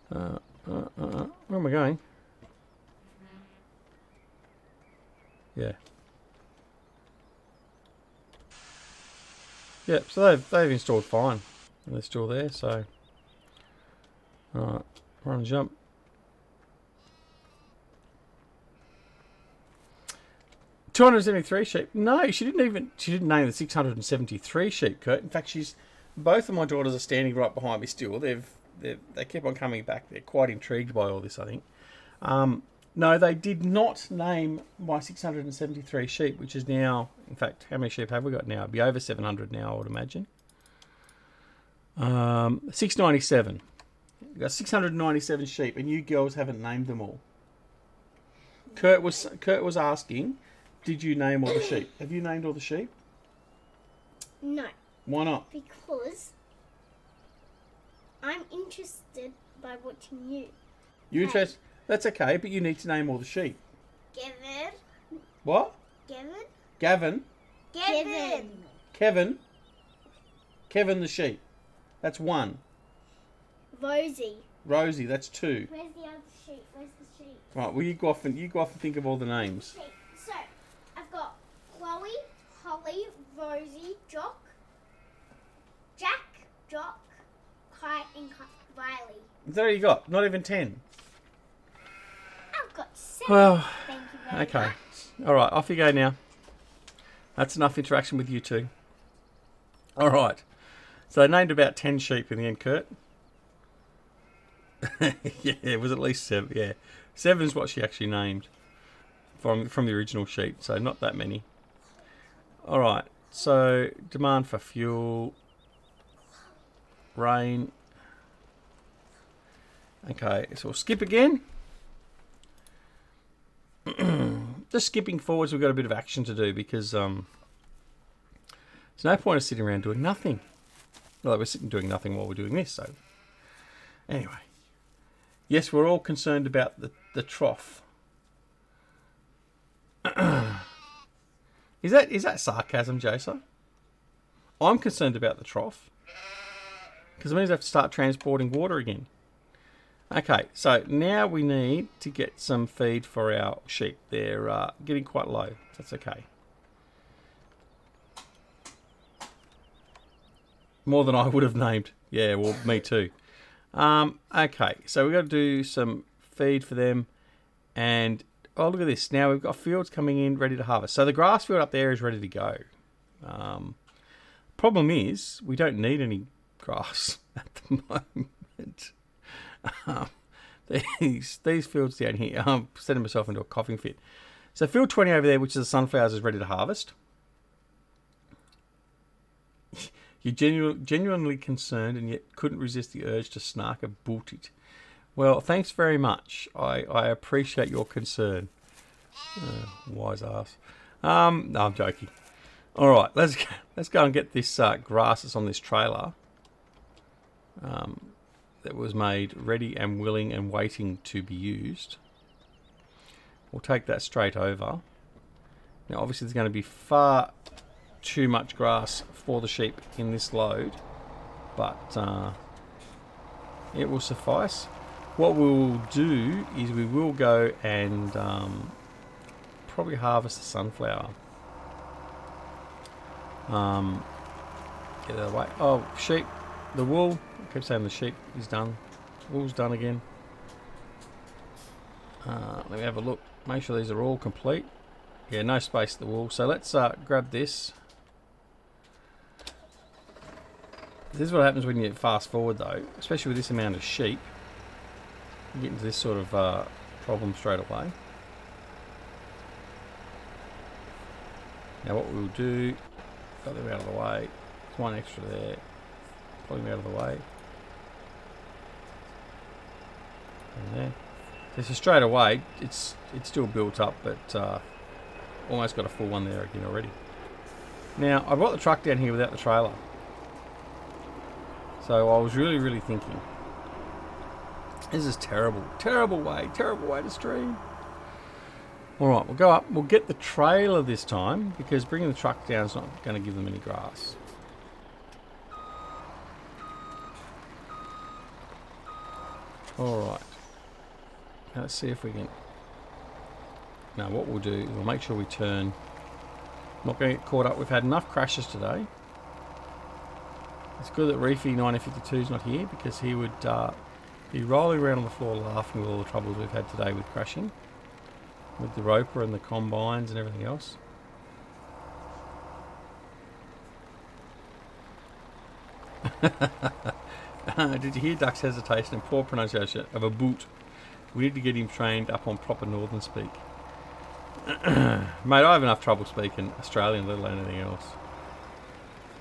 Where am I going? Yeah. Yep, so they've installed fine. And they're still there, so... Alright, run and jump. $273 sheep. No, she didn't name the 673 sheep, Kurt. In fact, both of my daughters are standing right behind me still. They keep on coming back. They're quite intrigued by all this, I think. No, they did not name my 673 sheep, which is now, in fact, how many sheep have we got now? It'd be over 700 now, I would imagine. 697. We've got 697 sheep, and you girls haven't named them all. Kurt was asking, did you name all the sheep? Have you named all the sheep? No. Why not? Because I'm interested by watching you. You interested? That's okay, but you need to name all the sheep. Gavin. What? Gavin. Gavin. Gavin. Kevin. Kevin the sheep. That's one. Rosie, that's two. Where's the other sheep? Where's the sheep? Right, well you go off and think of all the names. Okay, so I've got Chloe, Holly, Rosie, Jock, Jack, Jock, Kite, and Riley. That's all you got. Not even 10. I've got 7. Well, thank you very okay. much. All right, off you go now. That's enough interaction with you two. All right. So they named about 10 sheep in the end, Kurt. Yeah, it was at least 7. Yeah, 7 is what she actually named from the original sheet. So not that many. All right. So demand for fuel, rain. Okay, so we'll skip again. Just skipping forwards, we've got a bit of action to do because there's no point of sitting around doing nothing. Well, we're sitting doing nothing while we're doing this. So anyway. Yes, we're all concerned about the trough. Is that sarcasm, Jason? I'm concerned about the trough. Because it means I have to start transporting water again. Okay, so now we need to get some feed for our sheep. They're getting quite low. That's okay. More than I would have named. Yeah, well, me too. Okay, so we've got to do some feed for them. And, oh, look at this. Now we've got fields coming in ready to harvest. So the grass field up there is ready to go. Problem is, we don't need any grass at the moment. These fields down here, I'm setting myself into a coughing fit. So field 20 over there, which is the sunflowers, is ready to harvest. You're genuinely concerned and yet couldn't resist the urge to snark a bootit. Well, thanks very much. I appreciate your concern. Wise ass. No, I'm joking. All right, let's go and get this grass that's on this trailer. that was made ready and willing and waiting to be used. We'll take that straight over. Now obviously there's going to be far too much grass for the sheep in this load, but it will suffice. What we will do is we will go and probably harvest the sunflower. Get out of the way. Oh, sheep. The wool. I keep saying the sheep is done. Wool's done again. Let me have a look. Make sure these are all complete. Yeah, no space at the wool. So let's grab this. This is what happens when you fast forward though, especially with this amount of sheep. You get into this sort of problem straight away. Now what we'll do, got them out of the way. There's one extra there. Pull them out of the way. And there. So straight away, it's still built up, but almost got a full one there again already. Now I brought the truck down here without the trailer. So I was really thinking, this is terrible. Terrible way to stream. Alright, we'll go up. We'll get the trailer this time, because bringing the truck down is not going to give them any grass. Alright. Now let's see if we can... Now what we'll do is we'll make sure we turn. Not going to get caught up. We've had enough crashes today. It's good that Reefy 1952 is not here, because he would be rolling around on the floor laughing with all the troubles we've had today with crashing. With the roper and the combines and everything else. Did you hear Duck's hesitation and poor pronunciation of a boot? We need to get him trained up on proper northern speak. Mate, I have enough trouble speaking Australian, let alone anything else.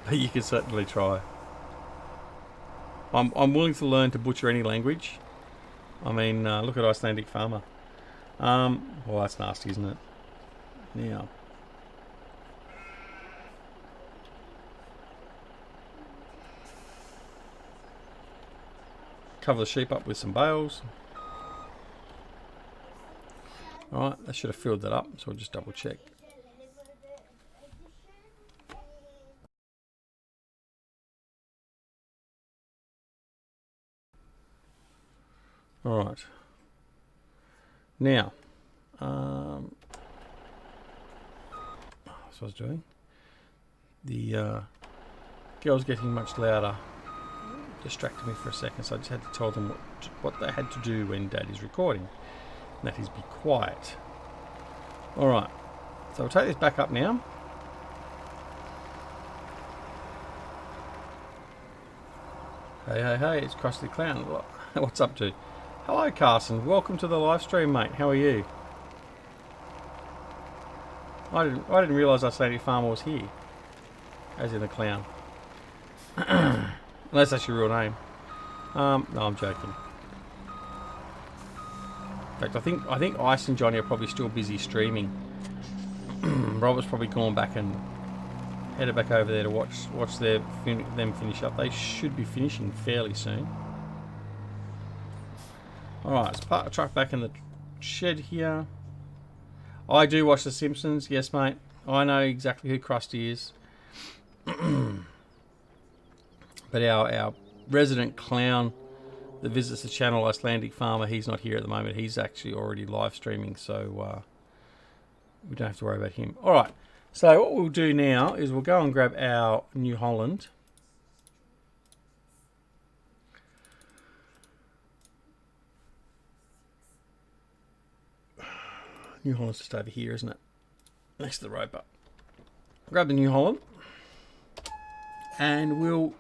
But you can certainly try. I'm willing to learn to butcher any language. I mean, look at Icelandic Farmer. Well, that's nasty, isn't it? Now, cover the sheep up with some bales. Alright, that should have filled that up, so we'll just double check. Alright. Now, that's what I was doing. The girl's getting much louder. Distracted me for a second, so I just had to tell them what they had to do when Dad is recording. And that is be quiet. Alright, so we'll take this back up now. Hey, it's Krusty Clown. What's up, dude? Hello, Carson. Welcome to the live stream, mate. How are you? I didn't realise Icelandic Farmer was here. As in the clown. Unless that's your real name. No, I'm joking. In fact, I think Ice and Johnny are probably still busy streaming. Robert's probably gone back and headed back over there to watch them finish up. They should be finishing fairly soon. Alright, let's park the truck back in the shed here. I do watch The Simpsons, yes mate. I know exactly who Krusty is. But our resident clown that visits the channel, Icelandic Farmer, he's not here at the moment. He's actually already live streaming, so we don't have to worry about him. Alright, so what we'll do now is we'll go and grab our New Holland. New Holland's just over here, isn't it? Next to the roper. Grab the New Holland. And we'll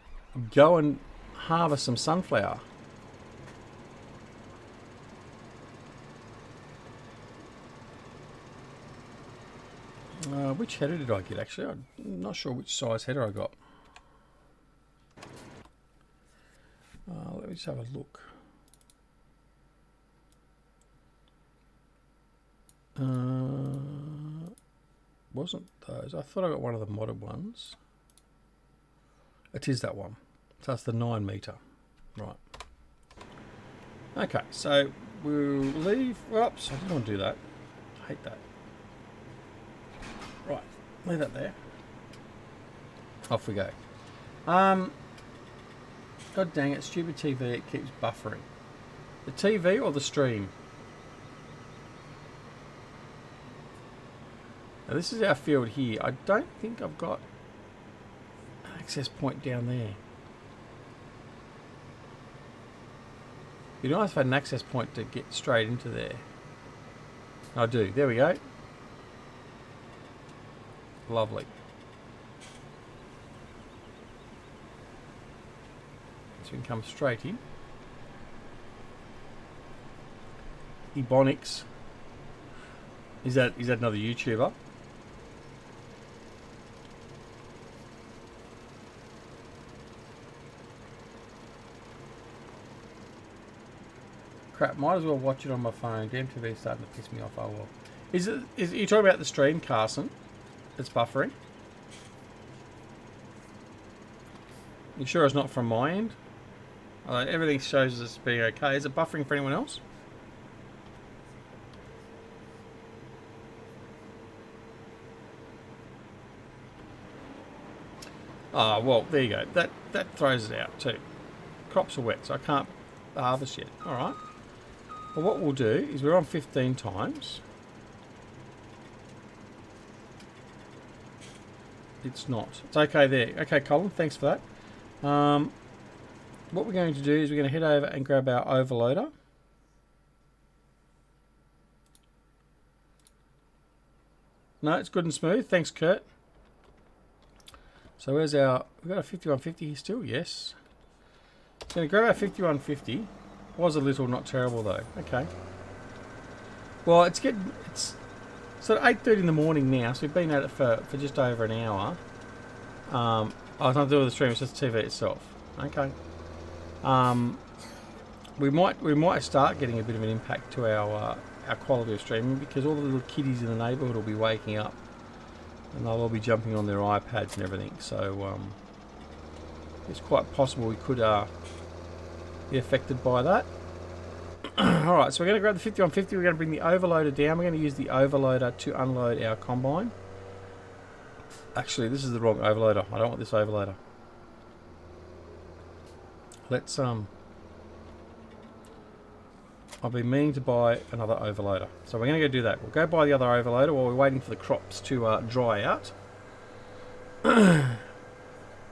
go and harvest some sunflower. Which header did I get actually? I'm not sure which size header I got. Let me just have a look. Wasn't those? I thought I got one of the modded ones. It is that one. So that's the 9 meter. Right. Okay, so we'll leave. Oops, I didn't want to do that. I hate that. Right, leave that there. Off we go. God dang it, stupid TV, it keeps buffering. The TV or the stream? Now this is our field here. I don't think I've got an access point down there. It'd be nice if I had an access point to get straight into there. I do. There we go. Lovely. So we can come straight in. Ebonics. Is that another YouTuber? Crap, might as well watch it on my phone. Damn TV's starting to piss me off. Oh well. Is you talking about the stream, Carson? It's buffering. You sure it's not from my end? Everything shows us being okay. Is it buffering for anyone else? Ah, well, there you go. That throws it out too. Crops are wet, so I can't harvest yet. All right. Well, what we'll do is we're on 15 times. It's not. It's okay there. Okay, Colin, thanks for that. What we're going to do is we're going to head over and grab our overloader. No, it's good and smooth. Thanks, Kurt. So where's our... We've got a 5150 here still, yes. So going to grab our 5150. Was a little, not terrible though. Okay. Well, it's sort of 8:30 in the morning now, so we've been at it for just over an hour. Oh, it's not to do with the stream, it's just the TV itself. Okay. We might start getting a bit of an impact to our quality of streaming because all the little kiddies in the neighbourhood will be waking up and they'll all be jumping on their iPads and everything. So it's quite possible we could be affected by that. Alright, so we're going to grab the 5150, we're going to bring the overloader down, we're going to use the overloader to unload our combine. Actually, this is the wrong overloader, I don't want this overloader. Let's, I've been meaning to buy another overloader, so we're going to go do that. We'll go buy the other overloader while we're waiting for the crops to dry out.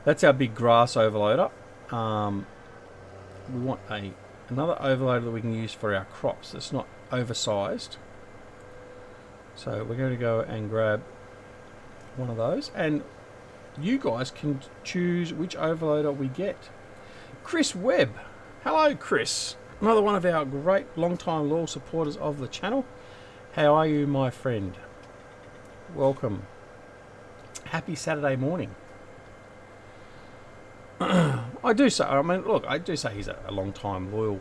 That's our big grass overloader. We want another overloader that we can use for our crops that's not oversized. So we're going to go and grab one of those, and you guys can choose which overloader we get. Chris Webb, hello Chris, another one of our great long-time loyal supporters of the channel. How are you, my friend? Welcome. Happy Saturday morning. I do say he's a long-time loyal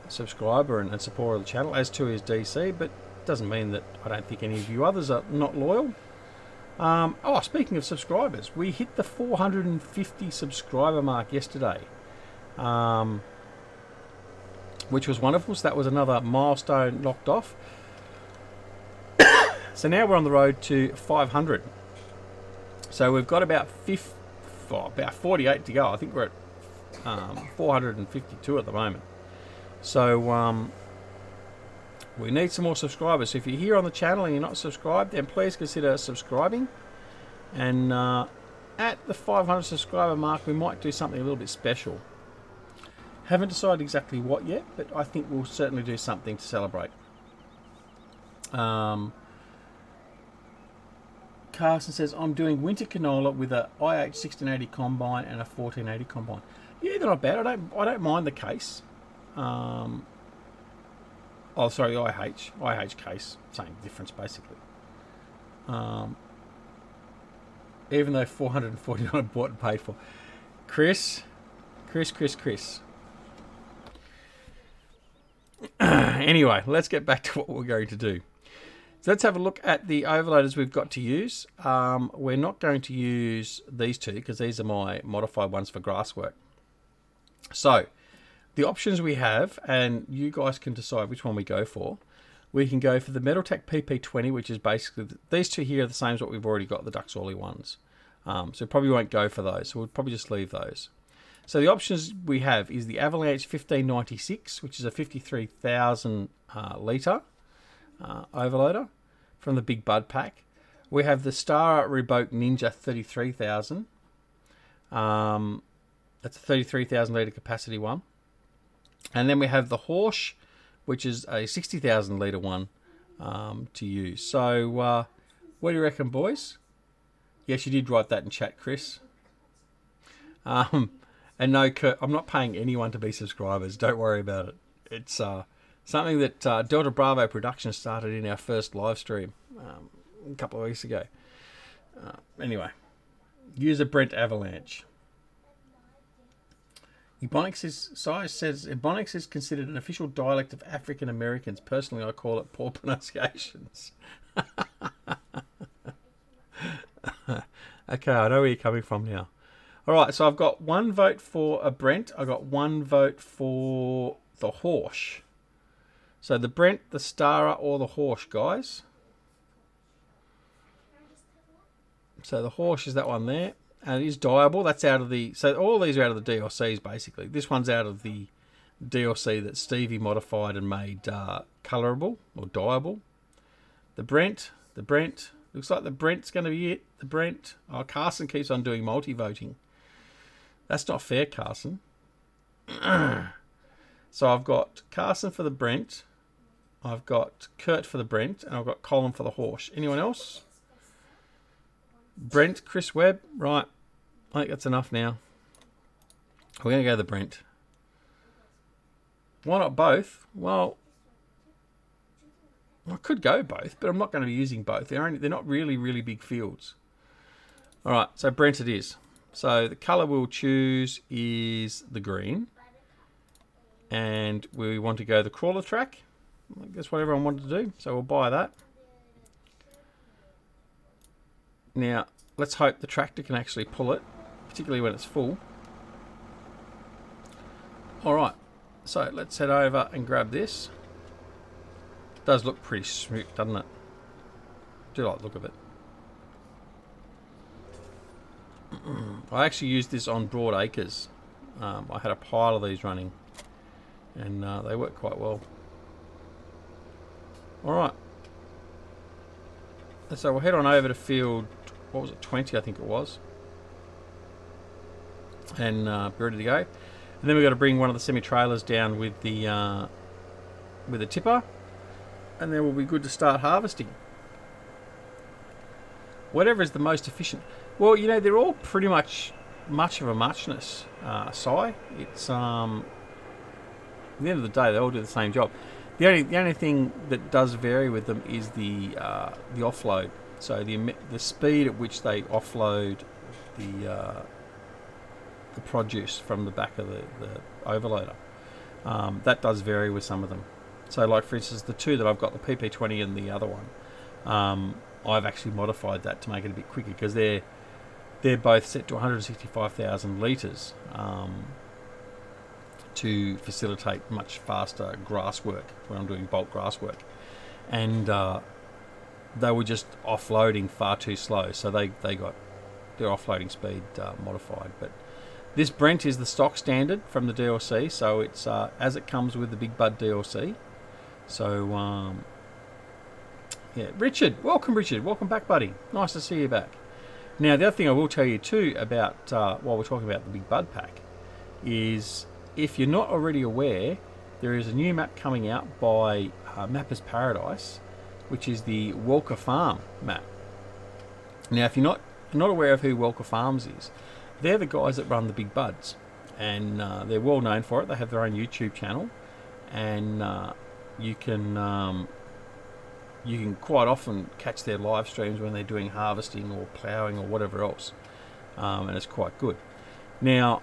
subscriber and supporter of the channel, as to his DC, but it doesn't mean that I don't think any of you others are not loyal. Speaking of subscribers, we hit the 450 subscriber mark yesterday, which was wonderful. So that was another milestone knocked off. So now we're on the road to 500. So we've got about 48 to go. I think we're at 452 at the moment. So we need some more subscribers. So if you're here on the channel and you're not subscribed, then please consider subscribing. And at the 500 subscriber mark, we might do something a little bit special. Haven't decided exactly what yet, but I think we'll certainly do something to celebrate. Carson says, I'm doing winter canola with a IH1680 combine and a 1480 combine. Yeah, they're not bad. I don't mind the case. IH case, same difference basically. Even though 449 bought and paid for. Chris. Anyway, let's get back to what we're going to do. So let's have a look at the overloaders we've got to use. We're not going to use these two because these are my modified ones for grass work. So the options we have, and you guys can decide which one we go for. We can go for the Metaltech PP20, which is basically, these two here are the same as what we've already got, the Dux Oily ones. So probably won't go for those, so we'll probably just leave those. So the options we have is the Avalanche 1596, which is a 53,000 litre overloader from the Big Bud pack. We have the Star Reboke Ninja 33,000. That's a 33,000 litre capacity one. And then we have the Horsch, which is a 60,000 litre one to use. So what do you reckon, boys? Yes, you did write that in chat, Chris. And no, Kurt, I'm not paying anyone to be subscribers. Don't worry about it. It's something that Delta Bravo Productions started in our first live stream a couple of weeks ago. Anyway, use a Brent Avalanche. Ebonics says Ebonics is considered an official dialect of African Americans. Personally, I call it poor pronunciations. Okay, I know where you're coming from now. All right, so I've got one vote for a Brent. I've got one vote for the Horsch. So the Brent, the Stara, or the Horsch, guys. So the Horsch is that one there. And it is dyeable. That's out of the... So all these are out of the DLCs, basically. This one's out of the DLC that Stevie modified and made colourable or dyeable. The Brent. Looks like the Brent's going to be it. The Brent. Oh, Carson keeps on doing multi-voting. That's not fair, Carson. So I've got Carson for the Brent. I've got Kurt for the Brent. And I've got Colin for the Horsch. Anyone else? Brent, Chris Webb. Right. I think that's enough now. We're going to go the Brent. Why not both? Well, I could go both, but I'm not going to be using both. They're not really big fields. All right, so Brent it is. So the colour we'll choose is the green. And we want to go the crawler track. That's what everyone wanted to do, so we'll buy that. Now, let's hope the tractor can actually pull it, particularly when it's full. Alright, so let's head over and grab this. It does look pretty smooth, doesn't it? I do like the look of it. I actually used this on Broad Acres. I had a pile of these running, and they work quite well. Alright. So we'll head on over to field, what was it, 20 I think it was, and be ready to go. And then we've got to bring one of the semi-trailers down with the tipper, and then we'll be good to start harvesting. Whatever is the most efficient. Well, you know, they're all pretty much of a muchness, Si. It's at the end of the day, they all do the same job. The only thing that does vary with them is the offload. So the speed at which they offload the produce from the back of the overloader. That does vary with some of them. So, like for instance, the two that I've got, the PP20 and the other one, I've actually modified that to make it a bit quicker because they're both set to 165,000 litres. To facilitate much faster grass work when I'm doing bulk grass work, and they were just offloading far too slow, so they got their offloading speed modified. But this Brent is the stock standard from the DLC, so it's as it comes with the Big Bud DLC. So yeah, Richard, welcome back, buddy. Nice to see you back. Now the other thing I will tell you too about while we're talking about the Big Bud pack is, if you're not already aware, there is a new map coming out by Mapper's Paradise, which is the Walker Farm map. Now, if you're not aware of who Walker Farms is, they're the guys that run the Big Buds, and they're well known for it. They have their own YouTube channel, and you can quite often catch their live streams when they're doing harvesting or ploughing or whatever else, and it's quite good. Now,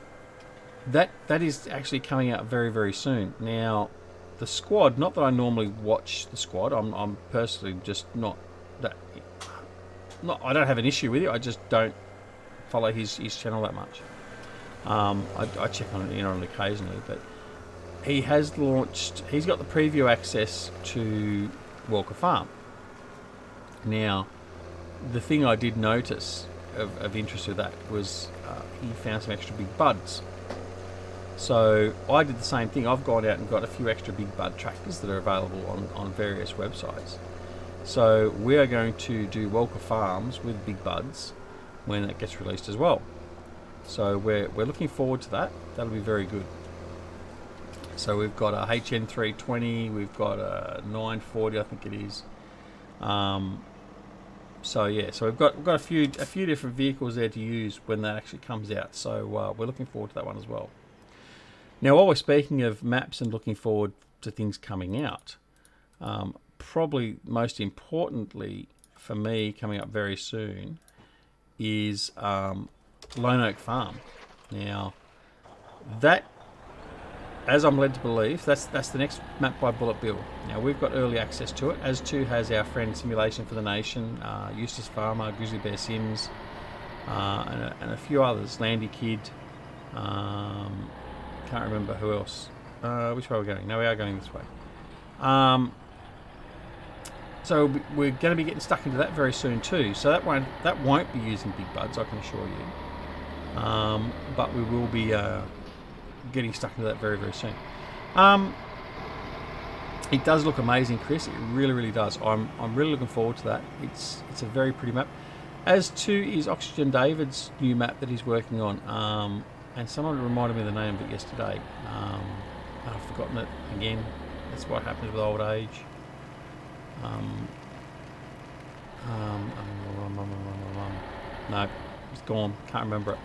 that is actually coming out very soon. Now, the squad, not that I normally watch the squad, I'm personally just not I don't have an issue with it, I just don't follow his channel that much. I check on it occasionally, but he has launched. He's got the preview access to Walker Farm. Now, the thing I did notice of interest with that was he found some extra big buds. So I did the same thing. I've gone out and got a few extra big bud trackers that are available on various websites. So we are going to do Walker Farms with big buds when it gets released as well. So we're looking forward to that. That'll be very good. So we've got a HN320, we've got a 940, I think it is. So yeah, so we've got a few different vehicles there to use when that actually comes out. So we're looking forward to that one as well. Now, while we're speaking of maps and looking forward to things coming out, probably most importantly for me coming up very soon is Lone Oak Farm. Now, that, as I'm led to believe, that's the next map by Bullet Bill. Now, we've got early access to it, as too has our friend Simulation for the Nation, Eustace Pharmer, Grizzly Bear Sims, and a few others, Landy Kid, can't remember who else. Which way are we going? No, we are going this way. So we're going to be getting stuck into that very soon too. So that won't be using big buds, I can assure you. But we will be getting stuck into that very, very soon. It does look amazing, Chris. It really, really does. I'm really looking forward to that. It's a very pretty map. As too is Oxygen David's new map that he's working on. And someone reminded me of the name of it yesterday. I've forgotten it again. That's what happens with old age. No, it's gone. Can't remember it.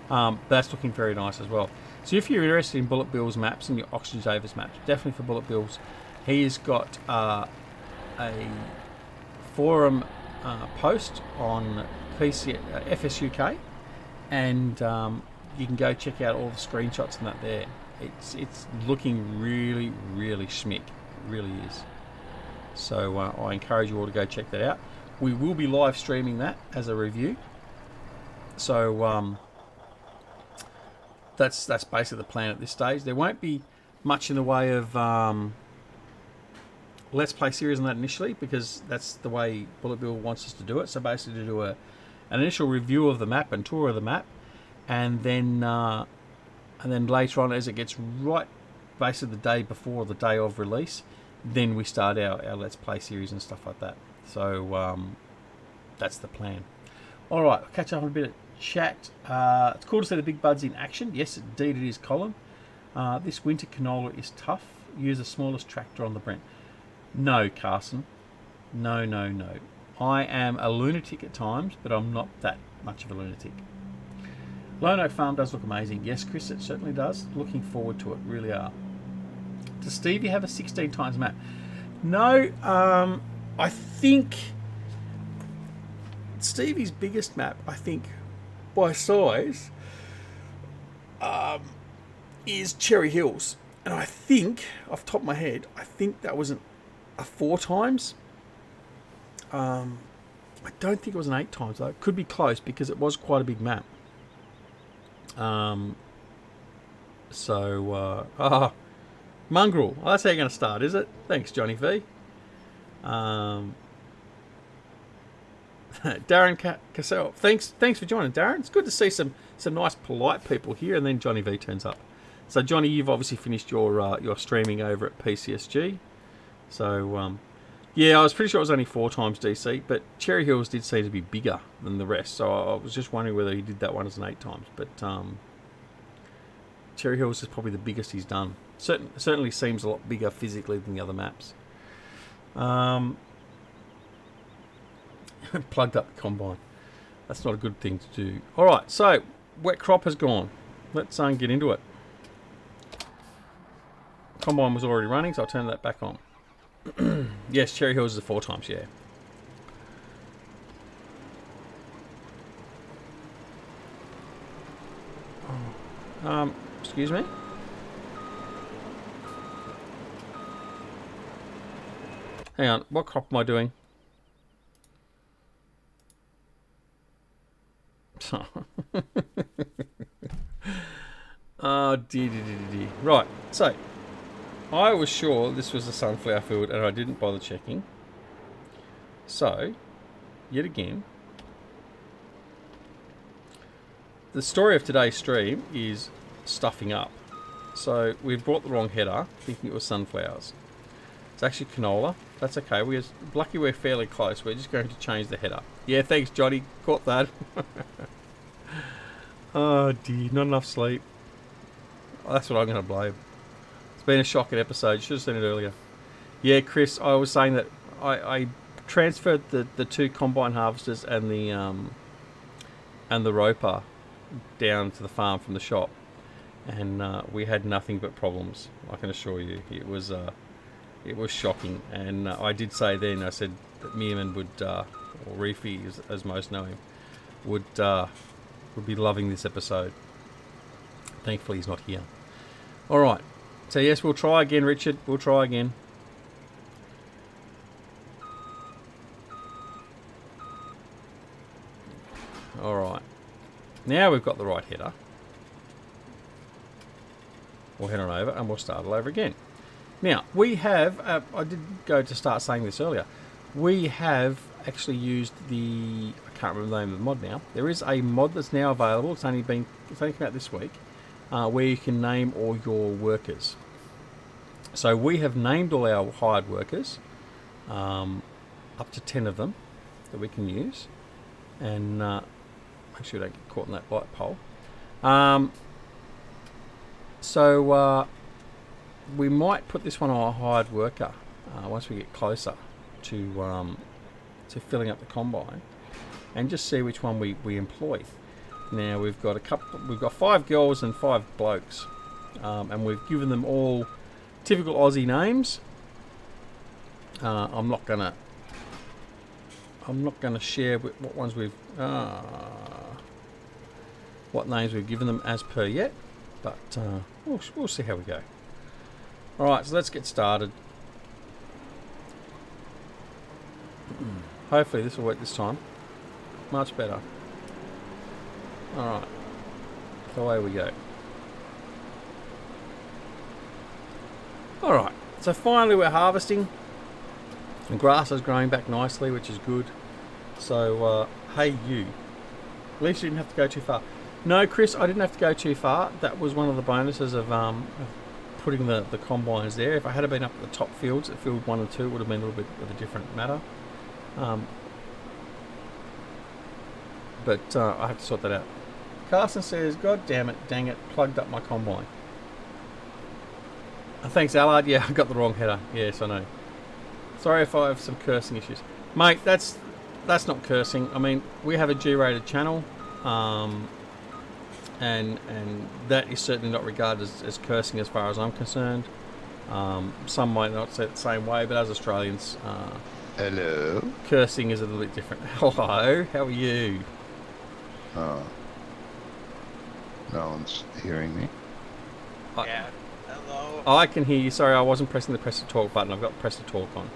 But that's looking very nice as well. So if you're interested in Bullet Bill's maps and your Oxygen Davis maps, definitely for Bullet Bill's. He's got a forum post on PC FS UK, and you can go check out all the screenshots and that there. It's looking really, really schmick. It really is. So I encourage you all to go check that out. We will be live streaming that as a review. So that's basically the plan at this stage. There won't be much in the way of Let's Play series on that initially, because that's the way Bullet Bill wants us to do it. So basically to do an initial review of the map and tour of the map, and then later on, as it gets right basically the day before the day of release, then we start our Let's Play series and stuff like that. So that's the plan. Alright, I'll catch up on a bit of chat. It's cool to see the big buds in action. Yes, indeed it is, Colin. This winter canola is tough. Use the smallest tractor on the Brent. No, Carson. No. I am a lunatic at times, but I'm not that much of a lunatic. Lone Oak Farm does look amazing. Yes, Chris, it certainly does. Looking forward to it, really are. Does Stevie have a 16 times map? No, I think Stevie's biggest map, I think, by size, is Cherry Hills. And I think, off the top of my head, I think that was a 4 times. I don't think it was an 8 times, though. It could be close, because it was quite a big map. Mongrel. Oh, that's how you're going to start, is it? Thanks, Johnny V. Darren Cassell. Thanks for joining, Darren. It's good to see some nice, polite people here, and then Johnny V turns up. So, Johnny, you've obviously finished your streaming over at PCSG. So, yeah, I was pretty sure it was only 4 times DC, but Cherry Hills did seem to be bigger than the rest, so I was just wondering whether he did that one as an 8 times. But Cherry Hills is probably the biggest he's done. Certainly seems a lot bigger physically than the other maps. Plugged up the combine. That's not a good thing to do. Alright, so wet crop has gone. Let's get into it. Combine was already running, so I'll turn that back on. Yes, Cherry Hills is 4 times, yeah. Excuse me? Hang on, what crop am I doing? Oh, dear. Right, so I was sure this was a sunflower field and I didn't bother checking. So, yet again, the story of today's stream is stuffing up. So, we've brought the wrong header, thinking it was sunflowers. It's actually canola. That's okay. Lucky we're fairly close. We're just going to change the header. Yeah, thanks, Johnny. Caught that. Oh, dear. Not enough sleep. Oh, that's what I'm going to blame. It's been a shocking episode. You should have seen it earlier. Yeah, Chris, I was saying that I transferred the two combine harvesters and the roper down to the farm from the shop. And we had nothing but problems. I can assure you. It was shocking. And I did say then, I said that Meerman would, or Reefy as most know him, would be loving this episode. Thankfully he's not here. Alright, so yes, we'll try again, Richard. We'll try again. Alright, now we've got the right header. We'll head on over and we'll start all over again. Now, we have, I did go to start saying this earlier, we have actually used the, I can't remember the name of the mod now. There is a mod that's now available. It's only come out this week, where you can name all your workers. So we have named all our hired workers, up to 10 of them that we can use, and make sure we don't get caught in that light pole. So we might put this one on a hired worker once we get closer to filling up the combine, and just see which one we employ. Now we've got 5 girls and 5 blokes, and we've given them all typical Aussie names. I'm not gonna share what ones what names we've given them as per yet, but we'll see how we go. All right, so let's get started. Hopefully this will work this time. Much better. Alright. Away we go. Alright. So finally we're harvesting. The grass is growing back nicely, which is good. So, hey you. At least you didn't have to go too far. No, Chris, I didn't have to go too far. That was one of the bonuses of putting the combines there. If I had been up at the top fields, at field 1 and 2, it would have been a little bit of a different matter. But I have to sort that out. Carson says, God damn it, dang it, plugged up my combine. Thanks, Allard. Yeah, I got the wrong header. Yes, I know. Sorry if I have some cursing issues. Mate, that's not cursing. I mean, we have a G-rated channel, and that is certainly not regarded as cursing as far as I'm concerned. Some might not say it the same way, but as Australians, hello. Cursing is a little bit different. Hello, how are you? No one's hearing me. Yeah, hello. I can hear you. Sorry, I wasn't pressing the press to talk button. I've got press to talk on.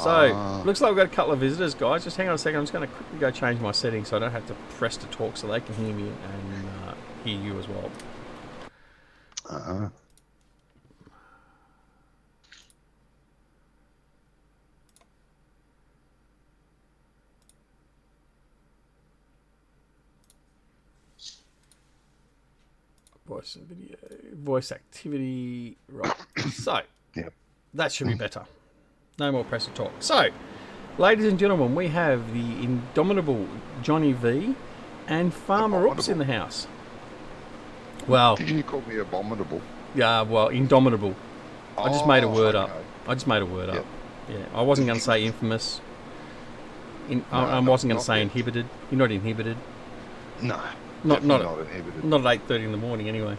So, looks like we've got a couple of visitors, guys. Just hang on a second. I'm just going to quickly go change my settings so I don't have to press to talk, so they can hear me and hear you as well. Voice and video, voice activity, right. So, yep. That should be better. No more press to talk. So, ladies and gentlemen, we have the indomitable Johnny V and Farmer Oops in the house. Well, did you call me abominable? Yeah, well, indomitable. I just made a word up. Okay. I just made a word Yep. up. Yeah, I wasn't going to say infamous. I wasn't going to say inhibited. You're not inhibited. No. Not inhibited. Not at 8:30 in the morning, anyway.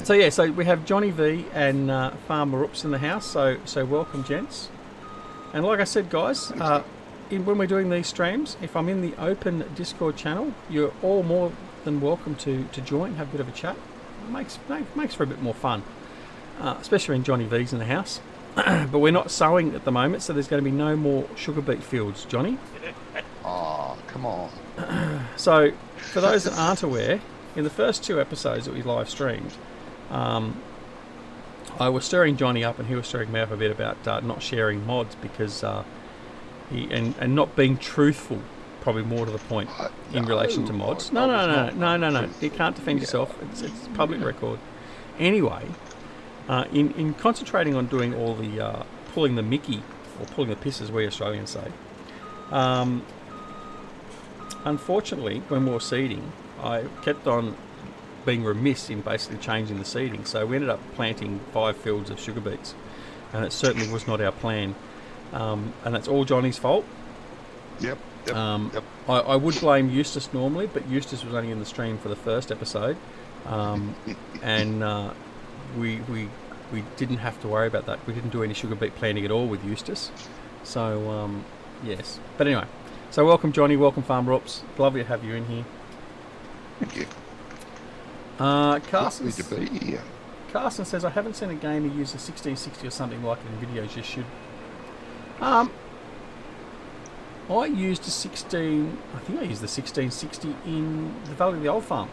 So yeah, so we have Johnny V and Farmer Oops in the house. So welcome, gents. And like I said, guys, when we're doing these streams, if I'm in the open Discord channel, you're all more than welcome to join, have a bit of a chat. It makes for a bit more fun, especially when Johnny V's in the house. But we're not sowing at the moment, so there's going to be no more sugar beet fields, Johnny. Oh, come on. So, for those that aren't aware, in the first 2 episodes that we live streamed, I I was stirring Johnny up, and he was stirring me up a bit about not sharing mods because and not being truthful, probably more to the point in relation to mods. No. You can't defend yourself. It's public record. Anyway, in concentrating on doing all the pulling the Mickey or pulling the piss, as we Australians say. Unfortunately, when we were seeding, I kept on being remiss in basically changing the seeding. So we ended up planting 5 fields of sugar beets, and it certainly was not our plan. And that's all Johnny's fault. Yep. I would blame Eustace normally, but Eustace was only in the stream for the first episode, and we didn't have to worry about that. We didn't do any sugar beet planting at all with Eustace. So yes, but anyway. So welcome Johnny, welcome Farmer Ops. Lovely to have you in here. Thank you. Carson, Lovely to be here. Carson says, I haven't seen a game who uses 1660 or something like it in videos. You should. I used a 16. I think I used the 1660 in the Valley of the Old Farm.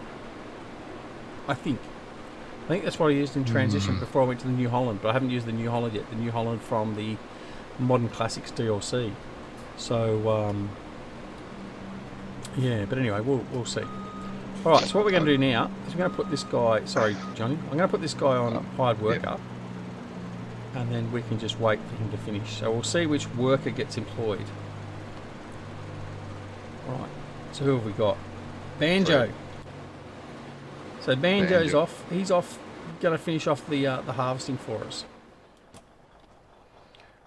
I think that's what I used in transition before I went to the New Holland. But I haven't used the New Holland yet. The New Holland from the Modern Classics DLC. So yeah. But anyway, we'll see. All right. So what we're going to do now is we're going to put this guy. Sorry, Johnny. I'm going to put this guy on hired worker. And then we can just wait for him to finish. So we'll see which worker gets employed. Right. So who have we got? Banjo. So Banjo's off. He's off. Going to finish off the harvesting for us.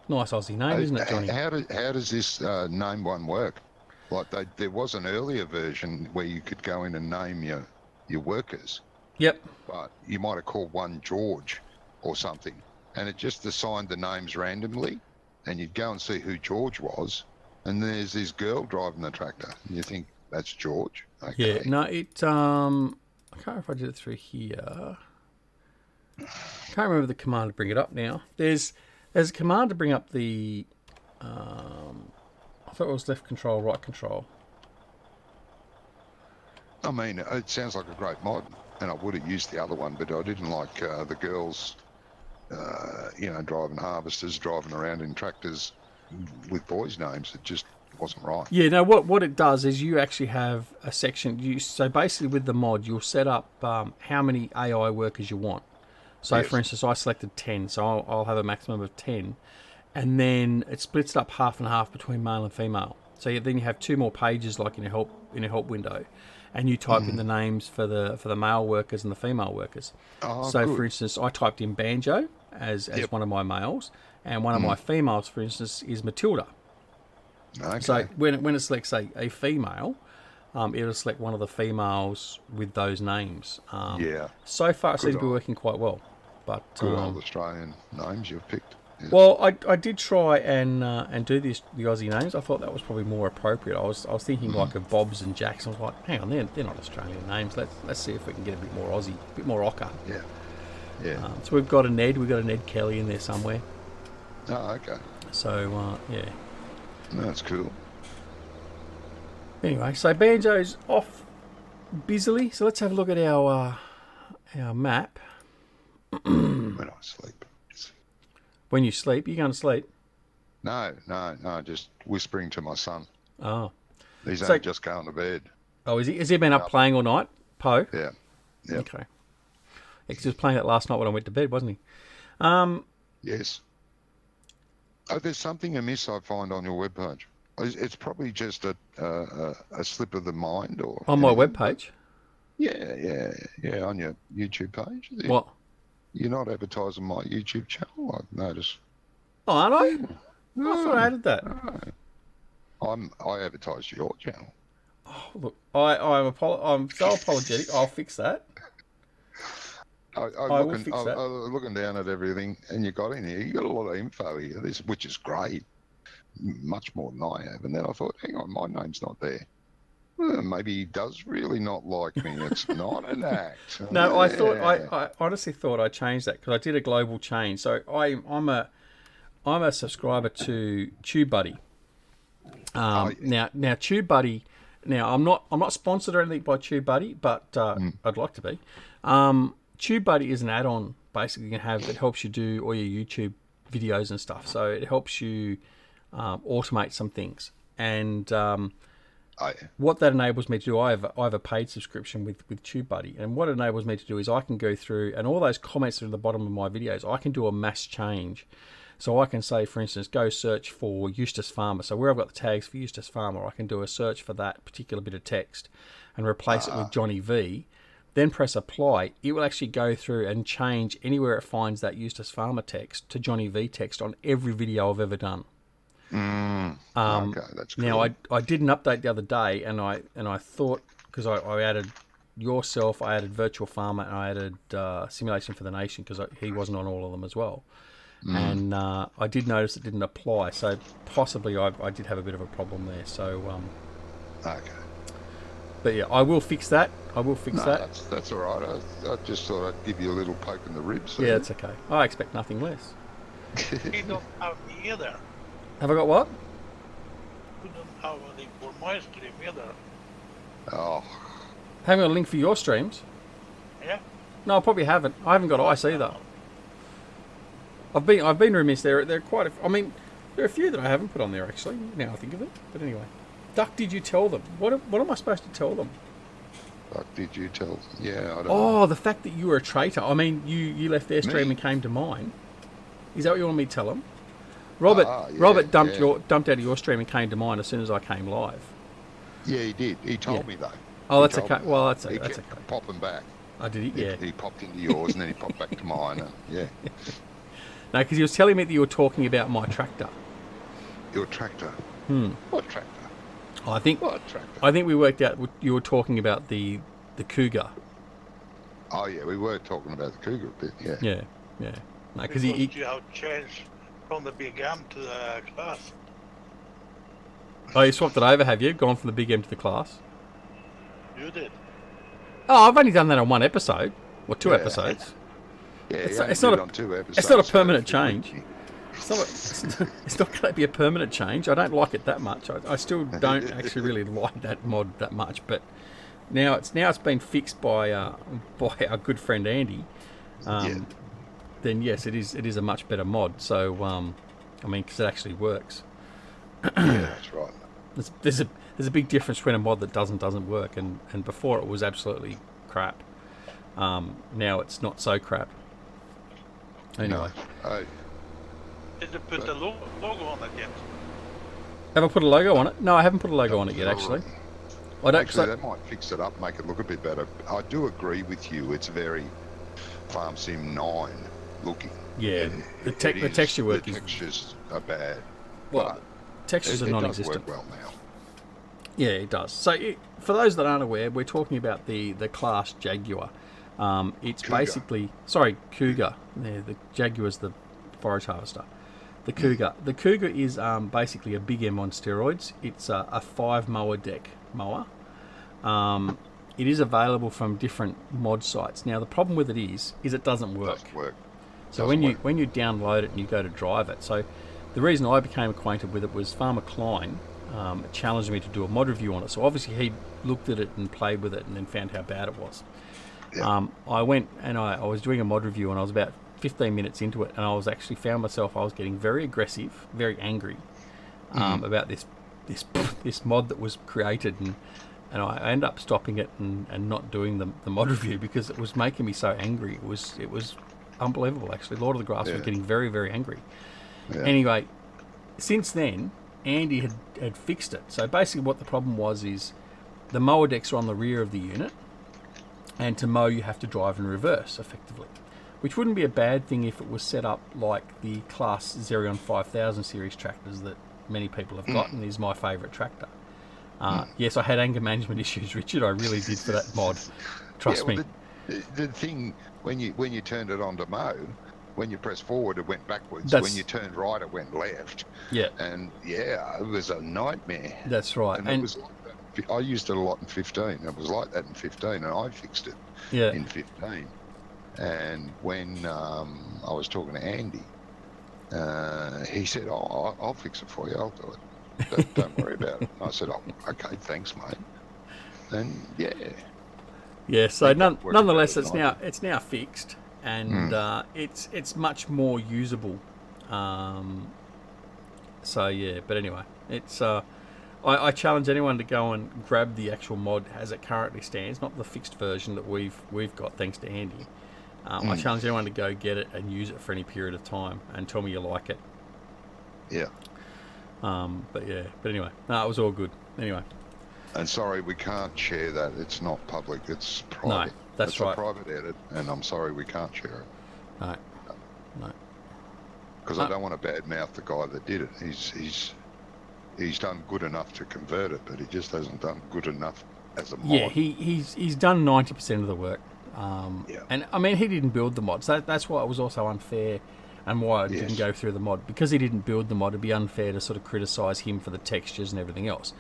Nice Aussie name, isn't it, Johnny? How does this name one work? Like there was an earlier version where you could go in and name your workers. Yep. But you might have called one George or something, and it just assigned the names randomly, and you'd go and see who George was, and there's this girl driving the tractor, and you think that's George. Okay. Yeah. No, it. I can't remember if I did it through here. I can't remember the command to bring it up now. There's a command to bring up the. I thought it was left control, right control. I mean, it sounds like a great mod, and I would have used the other one, but I didn't like the girls, driving harvesters, driving around in tractors with boys' names. It just wasn't right. Yeah, no, what it does is you actually have a section. So basically with the mod, you'll set up how many AI workers you want. So Yes. for instance, I selected 10, so I'll have a maximum of 10. And then it splits it up half and half between male and female. So then you have 2 more pages like in a help window. And you type in the names for the male workers and the female workers. Oh, so, good. for instance, I typed in Banjo as one of my males, and one of my females, for instance, is Matilda. Okay. So when it selects a female, it'll select one of the females with those names. Yeah. So far, it seems to be old- working quite well. But Good old Australian names you've picked. Yeah. well, I did try and do the Aussie names. I thought that was probably more appropriate. I was thinking like of Bobs and Jacks. I was like, hang on, they're not Australian names. Let's see if we can get a bit more Aussie, a bit more Ocker. Yeah. Yeah. So we've got a Ned Kelly in there somewhere. Oh, okay. So yeah. That's cool. Anyway, so Banjo's off busily. So let's have a look at our map. When I sleep. When you sleep, you're going to sleep. No, just whispering to my son. Oh. He's So- only just going to bed. Oh, has he been up playing all night, Poe? Yeah. Yeah. Okay. Yeah, 'cause he was playing that last night when I went to bed, wasn't he? Yes. Oh, there's something amiss I find on your webpage. It's probably just a slip of the mind, or On my anything, webpage. Yeah, on your YouTube page. What? You're not advertising my YouTube channel, I've noticed. Oh, aren't I? I thought I added that. I advertise your channel. Look, I'm so apologetic. I'll fix that. I'm will fix that. looking down at everything, and you got in here. You got a lot of info here, which is great, much more than I have. And then I thought, hang on, my name's not there. Well, maybe he does really not like me. It's not an act. No, Yeah. I honestly thought I changed that because I did a global change. So I'm a subscriber to TubeBuddy. Yeah. Now TubeBuddy. Now I'm not sponsored or anything by TubeBuddy, but I'd like to be. TubeBuddy is an add-on basically you can have that helps you do all your YouTube videos and stuff. So it helps you automate some things. And what that enables me to do, I have a paid subscription with TubeBuddy, and what it enables me to do is I can go through and all those comments that are at the bottom of my videos, I can do a mass change. So I can say, for instance, go search for Eustace Farmer. So where I've got the tags for Eustace Farmer, I can do a search for that particular bit of text and replace it with Johnny V. Then press apply. It will actually go through and change anywhere it finds that Eustace Farmer text to Johnny V text on every video I've ever done. Okay, that's cool. Now I did an update the other day, and I thought, because I added yourself, I added Virtual Farmer, and I added Simulation for the Nation because he wasn't on all of them as well. And I did notice it didn't apply, so possibly I did have a bit of a problem there. So Okay. but yeah, I will fix that. I will fix that. That's all right. I just thought I'd give you a little poke in the ribs. Yeah, it's okay. I expect nothing less. You don't have me either. Have I got what? You don't have a link for my stream either. Oh, Haven't got a link for your streams. Yeah? No, I probably haven't. I haven't got ice either. I've been remiss there. There are quite a. I mean, there are a few that I haven't put on there actually. Now I think of it. But anyway, Duck, did you tell them? What am I supposed to tell them? Duck, did you tell? Yeah, I don't know. Oh, the fact that you were a traitor. I mean, you left their stream Me? and came to mine. Is that what you want me to tell them? Robert yeah, Robert dumped yeah. dumped out of your stream and came to mine as soon as I came live. Yeah, he did. He told Yeah. me though. Oh, He that's told okay. me. Well, that's He okay. kept popping back. I did it. Yeah. He popped into yours and then he popped back to mine. Yeah. No, because he was telling me that you were talking about my tractor. Your tractor. What tractor? I think What tractor? I think we worked out you were talking about the Cougar. Oh yeah, we were talking about the Cougar a bit. Yeah. Yeah, yeah. No, because Because you have changed from the big M to the class. Oh, you swapped it over, have you? Gone from the big M to the class? You did. Oh, I've only done that on one episode or two Yeah. episodes. Yeah, It's he not- only it's not did a- on 2 episodes. it's not a so permanent if you would- change. It's not going to be a permanent change. I don't like it that much. I still don't actually really like that mod that much. But now it's been fixed by our good friend Andy. Yeah. Then yes, it is a much better mod. So I mean, because it actually works. Yeah, that's right. There's a big difference between a mod that doesn't work, and before it was absolutely crap. Now it's not so crap. Anyway, No. Did you put the logo on it yet? have I put a logo on it? No, I haven't put a logo on it yet. Actually, I don't. Actually, that might fix it up, make it look a bit better. I do agree with you. It's very Farm Sim 9 looking. Yeah, And the it is- texture work the is textures are bad. well, but textures it are does non-existent. work well now. Yeah, it does. So, for those that aren't aware, we're talking about the class Jaguar. It's Cougar. basically Cougar. Yeah, the Jaguar's the forage harvester. The Cougar. The Cougar is basically a big M on steroids. It's a 5 mower deck mower. It is available from different mod sites. Now the problem with it is it doesn't work. Doesn't work. So Doesn't work. when you download it and you go to drive it, so the reason I became acquainted with it was Farmer Klein challenged me to do a mod review on it. So obviously he looked at it and played with it and then found how bad it was. Yeah. I went and I was doing a mod review and I was about 15 minutes into it and I was actually found myself I was getting very aggressive, very angry about this mod that was created, and I ended up stopping it and not doing the mod review because it was making me so angry. It was unbelievable actually. Lord of the Grass was Yeah. getting very, very angry. Yeah. Anyway, since then Andy had fixed it. So basically what the problem was is the mower decks are on the rear of the unit, and to mow you have to drive in reverse effectively, which wouldn't be a bad thing if it was set up like the class Xerion 5000 series tractors that many people have got, and is my favourite tractor. Yes, I had anger management issues, Richard. I really did for that mod. Trust Yeah, me. well, the thing when you turned it on to mow, when you pressed forward it went backwards. That's- When you turned right it went left. Yeah, And yeah, it was a nightmare. that's right. And it was like that. I used it a lot in 15. It was like that in 15, and I fixed it yeah, in 15. And when I was talking to Andy, he said, "Oh, I'll fix it for you. I'll do it. Don't worry about it." I said, "Oh, okay, thanks, mate." And yeah, Yeah, so Think that's working nonetheless, better than I it's now fixed, and it's much more usable. So yeah, but anyway, it's I challenge anyone to go and grab the actual mod as it currently stands, not the fixed version that we've got thanks to Andy. I challenge anyone to go get it and use it for any period of time and tell me you like it. Yeah. But anyway, no, it was all good. Anyway. And sorry, we can't share that. It's not public. It's private. No, that's right. It's a private edit, and I'm sorry we can't share it. No. Because I don't want to badmouth the guy that did it. He's done good enough to convert it, but he just hasn't done good enough as a mod. Yeah, he's done 90% of the work. And I mean, he didn't build the mod, so that's why it was also unfair, and why I didn't go through the mod, because he didn't build the mod. It'd be unfair to sort of criticise him for the textures and everything else.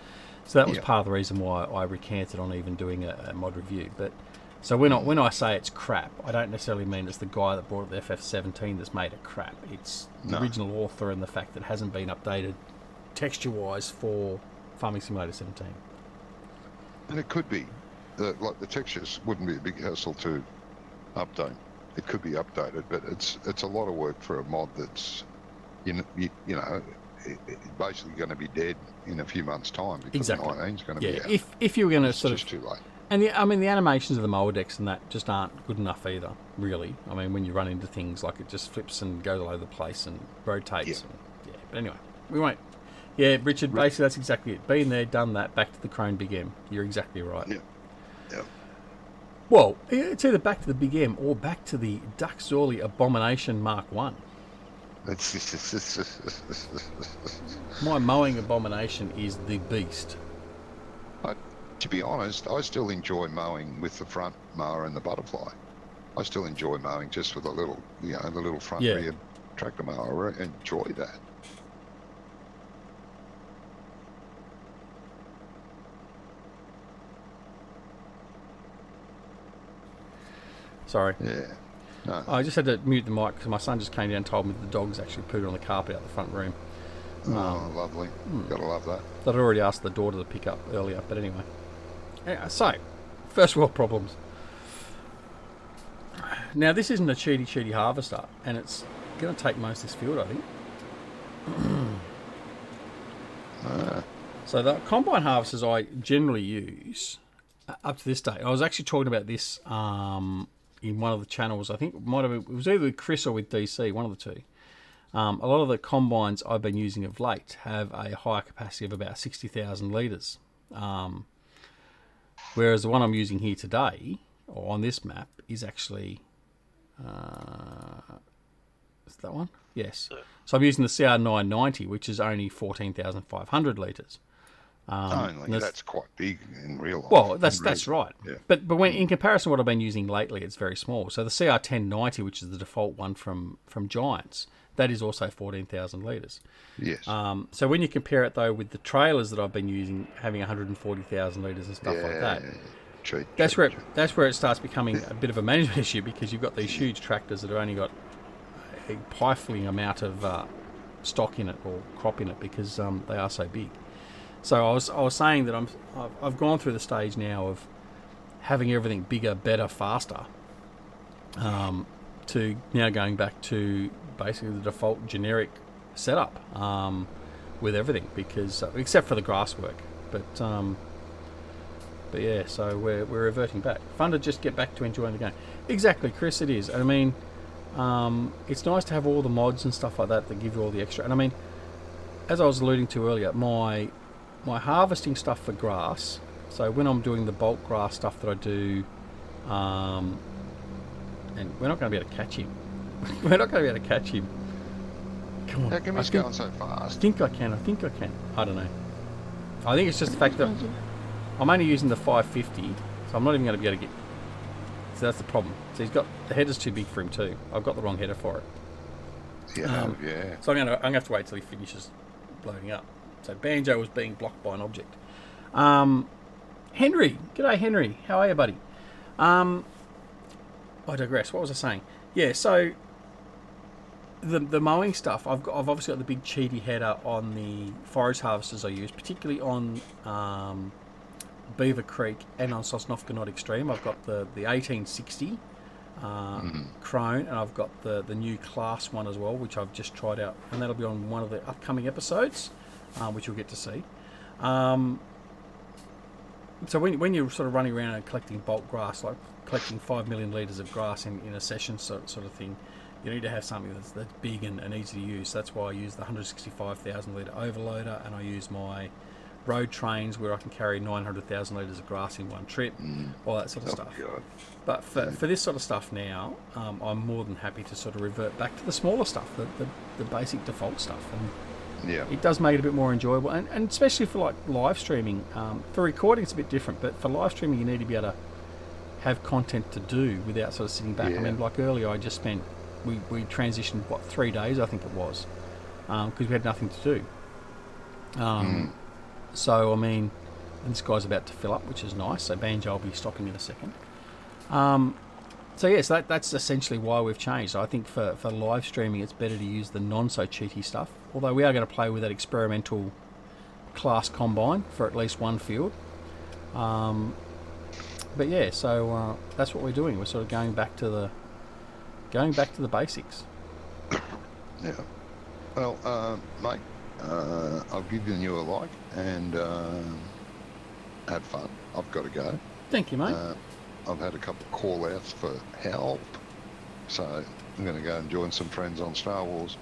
So that was part of the reason why I recanted on even doing a mod review. But so when I say it's crap, I don't necessarily mean it's the guy that brought the FF17 that's made it crap. It's the original author and the fact that it hasn't been updated texture-wise for Farming Simulator 17. And it could be like the textures wouldn't be a big hassle to update. It could be updated, but it's a lot of work for a mod that's basically going to be dead in a few months' time, because 19's going to be out. If you were going to sort of too late. And the animations of the mower decks and that just aren't good enough either, really. I mean, when you run into things like it just flips and goes all over the place and rotates. But anyway, we won't. Yeah, Richard, basically that's exactly it. Been there, done that, back to the Crone Big M. You're exactly right. Yeah. Well, it's either back to the Big M or back to the Duck Zorley Abomination Mark 1. My mowing abomination is the beast. To be honest, I still enjoy mowing with the front mower and the butterfly. I still enjoy mowing just with the little front rear tractor mower. I enjoy that. Sorry. Yeah. No. I just had to mute the mic because my son just came down and told me that the dogs actually pooed on the carpet out the front room. Lovely. Gotta love that. That I'd already asked the daughter to pick up earlier, but anyway. So, first world problems. Now, this isn't a cheaty harvester, and it's going to take most of this field, I think. So the combine harvesters I generally use up to this day. I was actually talking about this in one of the channels. I think it was either with Chris or with DC, one of the two. A lot of the combines I've been using of late have a higher capacity of about 60,000 litres. Whereas the one I'm using here today, or on this map, is actually... is that one? Yes. So I'm using the CR990, which is only 14,500 litres. That's quite big in real life. Well, that's right. Yeah. But when in comparison to what I've been using lately, it's very small. So the CR1090, which is the default one from Giants, that is also 14,000 litres. Yes. So when you compare it though with the trailers that I've been using, having 140,000 litres and stuff like that, that's where it starts becoming a bit of a management issue, because you've got these huge tractors that have only got a piffling amount of stock in it or crop in it, because they are so big. So I was saying that I've gone through the stage now of having everything bigger, better, faster, to now going back to basically the default generic setup with everything, because except for the grass work, but yeah, so we're reverting back. Fun to just get back to enjoying the game. Exactly, Chris, it is. I mean, it's nice to have all the mods and stuff like that give you all the extra. And I mean, as I was alluding to earlier, my harvesting stuff for grass, so when I'm doing the bulk grass stuff that I do, and we're not going to be able to catch him. We're not going to be able to catch him. Come on. How come he's going so fast? I think I can. I don't know. I think it's just the fact that I'm only using the 550, so I'm not even going to be able to get... So that's the problem. So the header's too big for him too. I've got the wrong header for it. Yeah. So I'm going to have to wait till he finishes loading up. So Banjo was being blocked by an object. Henry. G'day, Henry. How are you, buddy? I digress. What was I saying? Yeah, so the mowing stuff, I've obviously got the big cheaty header on the forage harvesters I use, particularly on Beaver Creek and on Sosnovka Not Extreme. I've got the 1860 Crone, and I've got the new Class one as well, which I've just tried out, and that'll be on one of the upcoming episodes, which you'll get to see. So when you're sort of running around and collecting bulk grass, like collecting 5 million litres of grass in a session sort of thing, you need to have something that's big and easy to use. So that's why I use the 165,000 litre overloader, and I use my road trains where I can carry 900,000 litres of grass in one trip, all that sort of stuff. God. But for this sort of stuff now, I'm more than happy to sort of revert back to the smaller stuff, the basic default stuff. And Yeah. it does make it a bit more enjoyable, and especially for like live streaming. For recording it's a bit different, but for live streaming you need to be able to have content to do without sort of sitting back. Yeah. I mean, like earlier I just spent, we transitioned, 3 days I think it was, because we had nothing to do. So I mean, and this guy's about to fill up, which is nice, so Banjo will be stopping in a second. So yes, that's essentially why we've changed. I think for live streaming it's better to use the non-so-cheaty stuff, although we are going to play with that experimental class combine for at least one field. But yeah, so that's what we're doing. We're sort of going back to the basics. Yeah. Well, mate, I've given you a like and had fun. I've got to go. Thank you, mate. I've had a couple of call-outs for help, so I'm going to go and join some friends on Star Wars.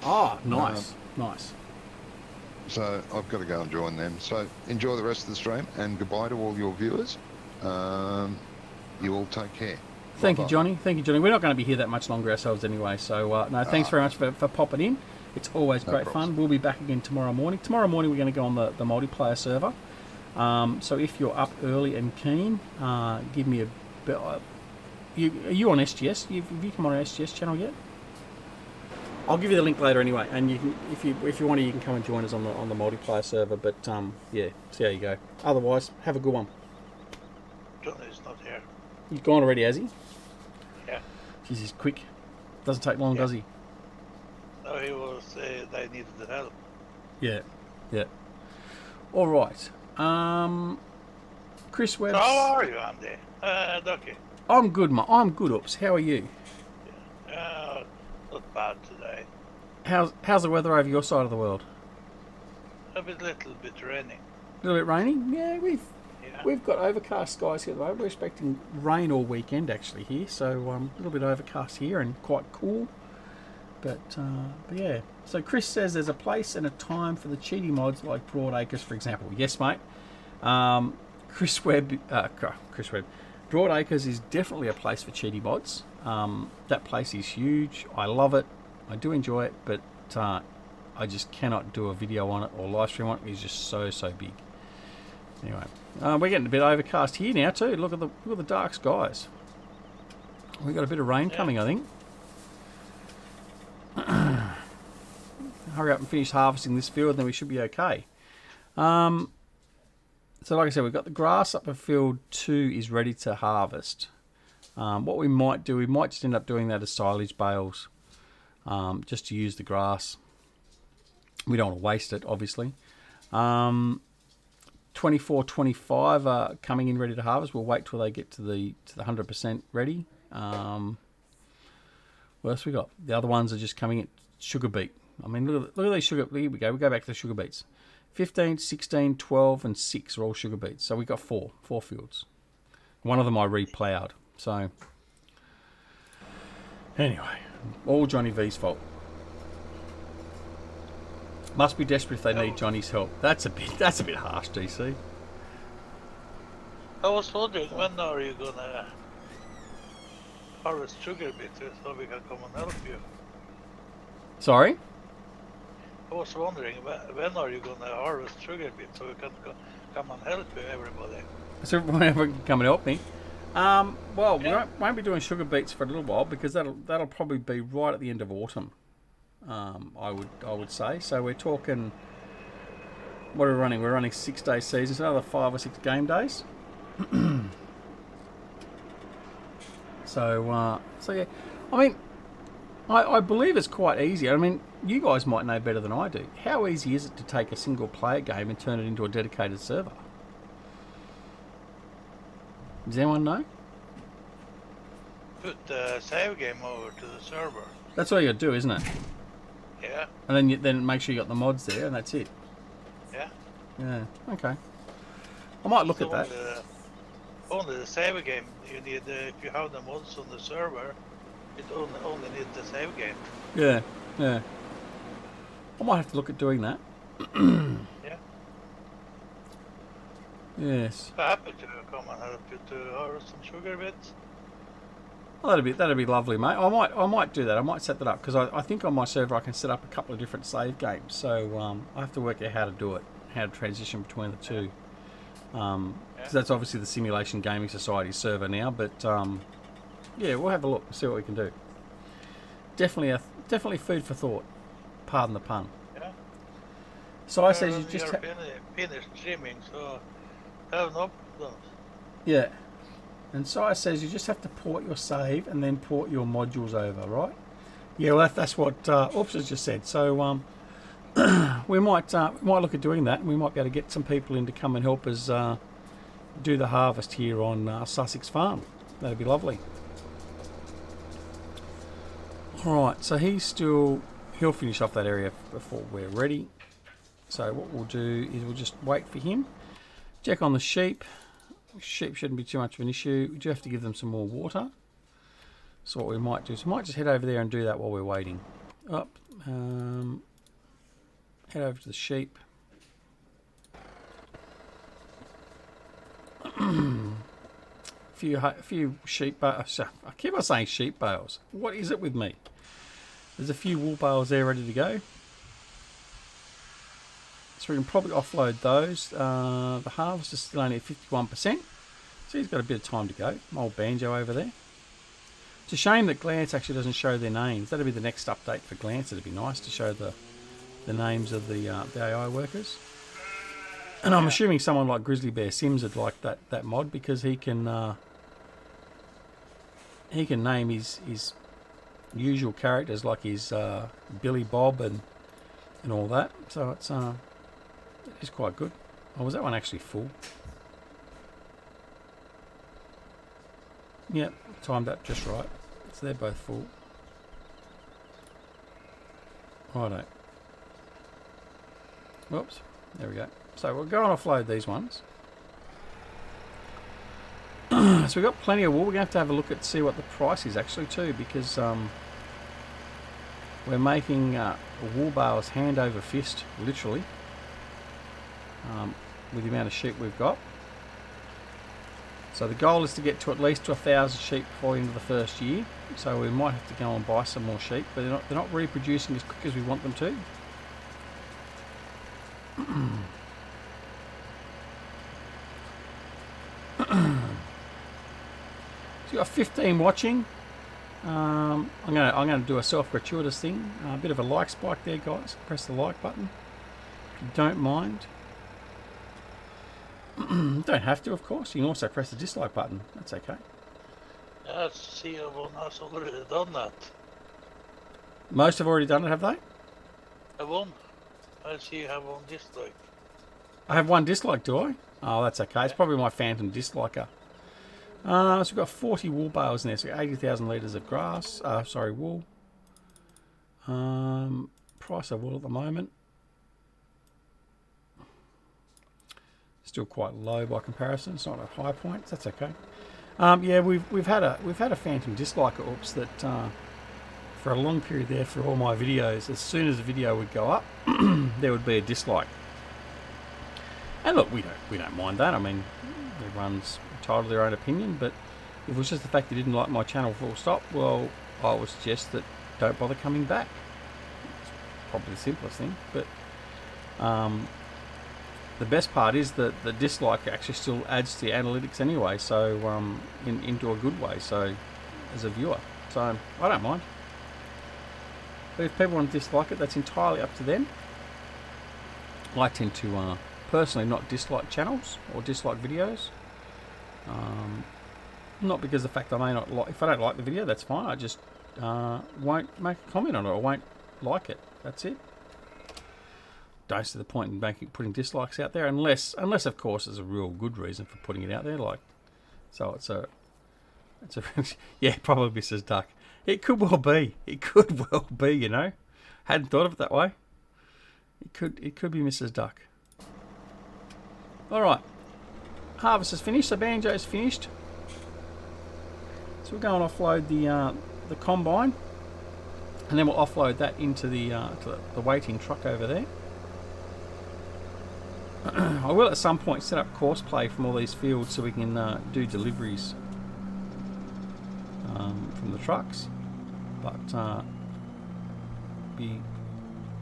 Oh, nice, nice. So I've got to go and join them. So enjoy the rest of the stream, and goodbye to all your viewers. You all take care. Thank you, Bye-bye. Johnny. Thank you, Johnny. We're not going to be here that much longer ourselves anyway, so no, thanks very much for popping in. It's always No great problems. fun. We'll be back again tomorrow morning. Tomorrow morning we're going to go on the multiplayer server. So if you're up early and keen, give me a bit. Are you on SGS? Have you come on our SGS channel yet? I'll give you the link later anyway, and you can, if you want to, you can come and join us on the multiplayer server. But yeah, see how you go. Otherwise, have a good one. Johnny's not here. He's gone already, has he? Yeah. Jeez, he's quick. Doesn't take long, Yeah. does he? No, he was. They needed the help. Yeah, yeah. All right. Chris Webb. How are you, Andy? Ducky. I'm good, I'm good, Ups. How are you? Not bad today. How's the weather over your side of the world? A little bit raining. A little bit rainy? Yeah, Yeah. we've got overcast skies here at the moment. We're expecting rain all weekend actually here, so a little bit overcast here and quite cool. But yeah. So Chris says there's a place and a time for the cheaty mods like Broadacres, for example. Yes, mate. Chris Webb. Broadacres is definitely a place for cheaty mods. That place is huge. I love it. I do enjoy it, but I just cannot do a video on it or live stream on it. It's just so big. Anyway, we're getting a bit overcast here now too. Look at the dark skies. We got a bit of rain coming, I think. Hurry up and finish harvesting this field, and then we should be okay. So like I said, we've got the grass up in field 2 is ready to harvest. What we might do, we might just end up doing that as silage bales, just to use the grass. We don't want to waste it, obviously. 24, 25 are coming in ready to harvest. We'll wait till they get to the 100% ready. What else we got? The other ones are just coming in. Sugar beet. I mean, look at these sugar. Here we go. We go back to the sugar beets. 15, 16, 12, and 6 are all sugar beets. So we got four fields. One of them I reploughed. So anyway, all Johnny V's fault. Must be desperate if they need Johnny's help. That's a bit harsh, DC. I was wondering, when are you gonna harvest sugar beets so we can come and help you? Sorry? I was wondering, when are you gonna harvest sugar beets so we can come and help you, everybody? So everyone can come and help me. Well, we won't be doing sugar beets for a little while because that'll probably be right at the end of autumn. I would say. So we're talking. What are we running? We're running 6-day seasons, so another 5 or 6 game days. So yeah. I mean, I believe it's quite easy. I mean, you guys might know better than I do. How easy is it to take a single player game and turn it into a dedicated server? Does anyone know? Put the save game over to the server. That's all you got to do, isn't it? Yeah. And then then make sure you got the mods there, and that's it. Yeah. Yeah. Okay. I might look at that. Only the save game. You need if you have the mods on the server, it only needs the save game. Yeah. Yeah. I might have to look at doing that. Yeah. Yes. I'm happy to come and help you to harvest some sugar bits. Well, that'd be lovely, mate. I might do that. I might set that up because I think on my server I can set up a couple of different save games. So I have to work out how to do it, how to transition between the two. Because that's obviously the Simulation Gaming Society server now. But yeah, we'll have a look, see what we can do. Definitely food for thought. Pardon the pun. Yeah. So I says you just finished streaming, so have no problems. yeah. And Si says you just have to port your save and then port your modules over, right? Yeah, well that's what Oops has just said. So we might look at doing that, and we might be able to get some people in to come and help us do the harvest here on Sussex Farm. That'd be lovely. All right, so he'll finish off that area before we're ready. So what we'll do is we'll just wait for him. Check on the sheep. Sheep shouldn't be too much of an issue. We do have to give them some more water. So what we might do is we might just head over there and do that while we're waiting. Up, head over to the sheep. a few sheep bales. I keep on saying sheep bales. What is it with me? There's a few wool bales there ready to go. So we can probably offload those. The harvest is still only at 51%. So he's got a bit of time to go. Old Banjo over there. It's a shame that Glance actually doesn't show their names. That'll be the next update for Glance. It'd be nice to show the names of the AI workers. And I'm assuming someone like Grizzly Bear Sims would like that mod because he can name his usual characters like his Billy Bob and all that. So it's quite good. Oh, was that one actually full? Yep, timed up just right. So they're both full. Righto. Whoops. There we go. So we'll go and offload these ones. So we've got plenty of wool. We're going to have a look at see what the price is actually too, because we're making wool bales hand over fist, literally, with the amount of sheep we've got. So the goal is to get to at least 1,000 sheep before the end of the first year. So we might have to go and buy some more sheep, but they're not reproducing as quick as we want them to. So you've got 15 watching. I'm gonna do a self-gratuitous thing. A bit of a like spike there, guys. Press the like button if you don't mind. Don't have to, of course. You can also press the dislike button. That's okay. Yeah, see, everyone has already done that. Most have already done it, have they? Everyone, I see you have one dislike. I have one dislike, do I? Oh, that's okay. It's probably my phantom disliker. So we've got 40 wool bales in there. So 80,000 litres of grass. Wool. Price of wool at the moment. Still quite low by comparison. It's not at high points. That's okay. Yeah, we've had a phantom disliker. Oops, that for a long period there for all my videos. As soon as the video would go up, there would be a dislike. And look, we don't mind that. I mean, everyone's entitled to their own opinion. But if it was just the fact you didn't like my channel full stop, well, I would suggest that don't bother coming back. It's probably the simplest thing. But the best part is that the dislike actually still adds to the analytics anyway, so into a good way, so as a viewer. So I don't mind. But if people want to dislike it, that's entirely up to them. I tend to personally not dislike channels or dislike videos. Not because of the fact I may not like. If I don't like the video, that's fine. I just won't make a comment on it. I won't like it. That's it. Don't see the point in putting dislikes out there unless of course there's a real good reason for putting it out there, like So it's a yeah, probably Mrs. Duck. It could well be. It could well be. You know, hadn't thought of it that way. It could be Mrs. Duck. All right, harvest is finished. So banjo's finished. So we're going to offload the combine, and then we'll offload that into to the waiting truck over there. I will at some point set up course play from all these fields so we can do deliveries from the trucks, but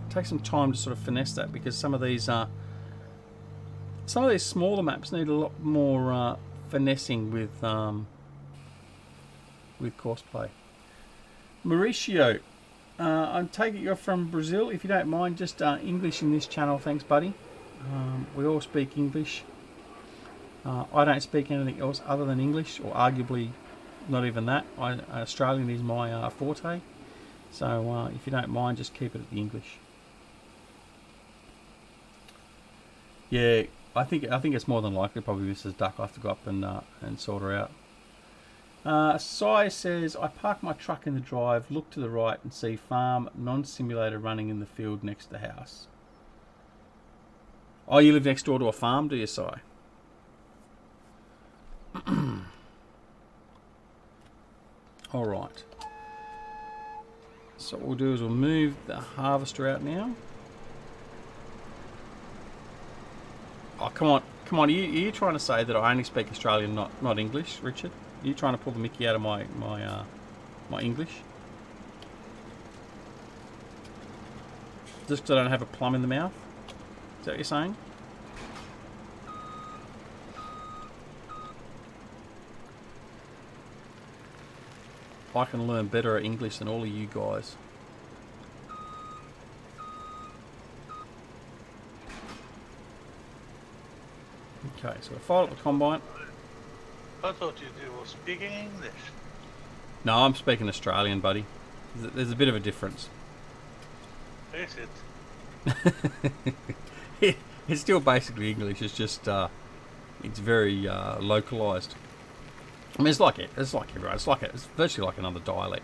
take some time to sort of finesse that, because some of these smaller maps need a lot more finessing with course play. Mauricio, I take it you're from Brazil. If you don't mind, just English in this channel, thanks, buddy. We all speak English. I don't speak anything else other than English, or arguably not even that. Australian is my forte. So if you don't mind, just keep it at the English. Yeah, I think it's more than likely probably Mrs. Duck. I have to go up and sort her out. Sai says, I park my truck in the drive, look to the right and see farm non-simulator running in the field next to the house. Oh, you live next door to a farm, do you, Si? All right. So what we'll do is we'll move the harvester out now. Oh, come on. Are you trying to say that I only speak Australian, not English, Richard? Are you trying to pull the mickey out of my English? Just because I don't have a plum in the mouth? Is that what you're saying? I can learn better at English than all of you guys. Okay, so we'll fire up the combine. I thought you were speaking English. No, I'm speaking Australian, buddy. There's a bit of a difference. Is it? It's still basically English. It's just it's very localized. I mean, it's like everywhere. It's virtually like another dialect.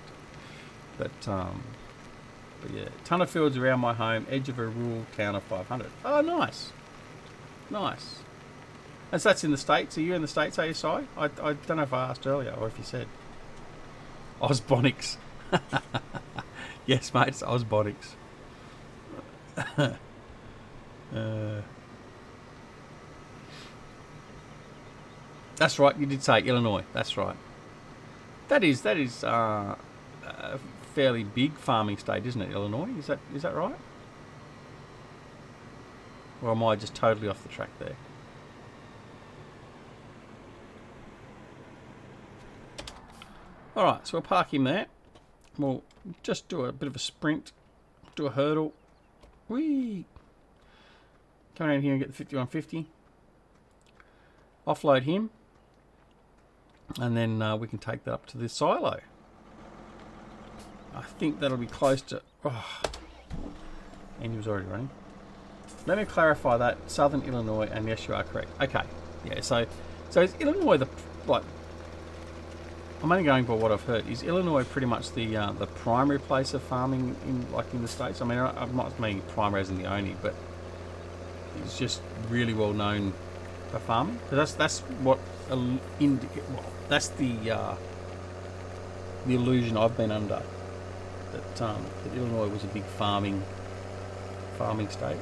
But yeah, ton of fields around my home, edge of a rural town of 500. Oh, nice. And so that's in the States. Are you in the States, are you, Si? I don't know if I asked earlier or if you said. Osbonics. Yes, mate, it's Osbonics. That's right, you did say Illinois. That's right. That is a fairly big farming state, isn't it, Illinois? Is that right? Or am I just totally off the track there? Alright, so we'll park him there. We'll just do a bit of a sprint, do a hurdle. Whee! Come around here and get the 5150. Offload him. And then we can take that up to the silo. I think that'll be close to... Oh, and he was already running. Let me clarify that. Southern Illinois, and yes, you are correct. Okay. Yeah, so is Illinois the... Like, I'm only going by what I've heard. Is Illinois pretty much the primary place of farming in the States? I mean, I'm not meaning primary as in the only, but it's just really well known for farming. Because that's what that's the illusion I've been under, that Illinois was a big farming state.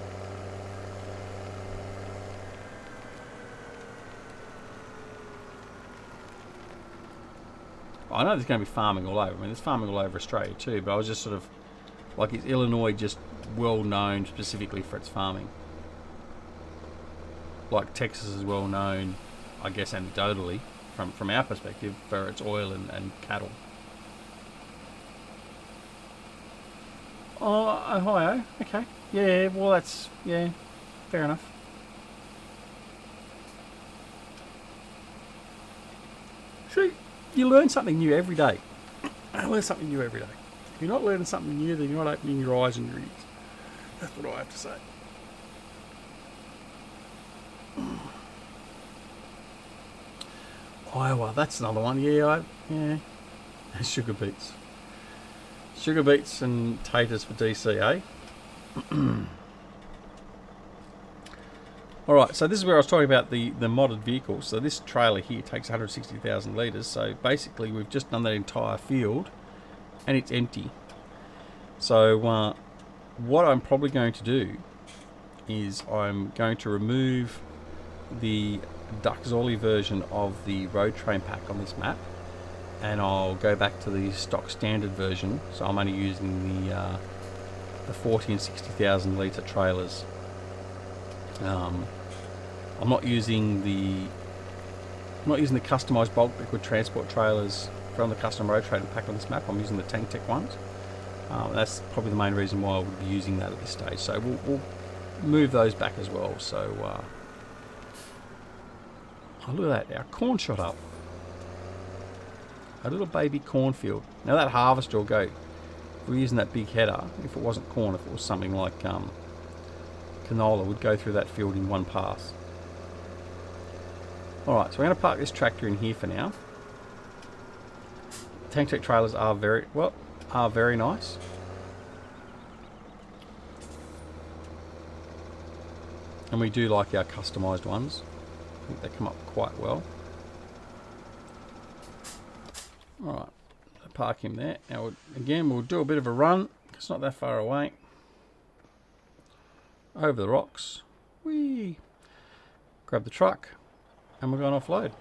I know there's going to be farming all over. I mean, there's farming all over Australia too, but I was just sort of like, is Illinois just well known specifically for its farming? Like Texas is well known, I guess, anecdotally, from our perspective, for its oil and cattle. Oh, Ohio, okay. Yeah, well, that's, yeah, fair enough. See, you learn something new every day. I learn something new every day. If you're not learning something new, then you're not opening your eyes and your ears. That's what I have to say. Iowa, that's another one. Yeah, yeah. Sugar beets. Sugar beets and taters for DC, eh? Alright, so this is where I was talking about the modded vehicles. So this trailer here takes 160,000 litres. So basically we've just done that entire field and it's empty. So what I'm probably going to do is I'm going to remove the DoughBoy version of the road train pack on this map, and I'll go back to the stock standard version. So I'm only using the 40 and 60,000 litre trailers. I'm not using the customised bulk liquid transport trailers from the custom road train pack on this map. I'm using the Tank Tech ones. That's probably the main reason why I would be using that at this stage. So we'll move those back as well. So oh, look at that! Our corn shot up. A little baby cornfield. Now that harvester will go. If we're using that big header, if it wasn't corn, if it was something like canola, would go through that field in one pass. Alright, so we're going to park this tractor in here for now. Tank Tech trailers are very nice. And we do like our customised ones. I think they come up quite well. Alright, park him there. Now again, we'll do a bit of a run. It's not that far away. Over the rocks. Whee! Grab the truck. And we're going to offload.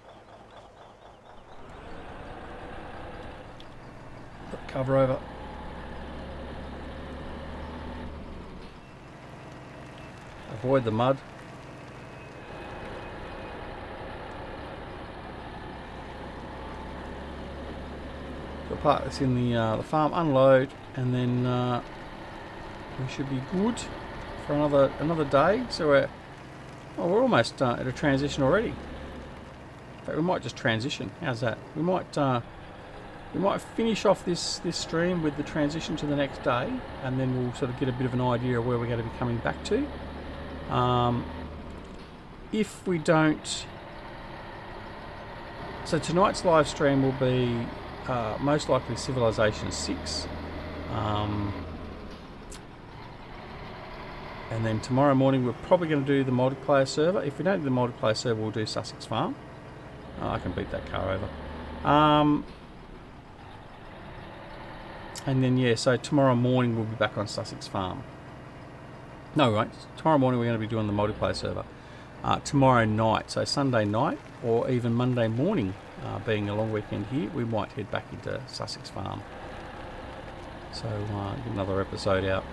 Put the cover over. Avoid the mud. We'll park this in the farm, unload, and then we should be good for another day. So we're almost at a transition already. In fact, we might just transition. How's that? We might finish off this stream with the transition to the next day, and then we'll sort of get a bit of an idea of where we're going to be coming back to. If we don't, so tonight's live stream will be most likely Civilization 6, and then tomorrow morning we're probably going to do the multiplayer server. If we don't do the multiplayer server, we'll do Sussex Farm. I can beat that car over. And then yeah, so tomorrow morning we'll be back on Sussex Farm. No, right, tomorrow morning we're going to be doing the multiplayer server. Tomorrow night, so Sunday night or even Monday morning, being a long weekend here, we might head back into Sussex Farm. So get another episode out.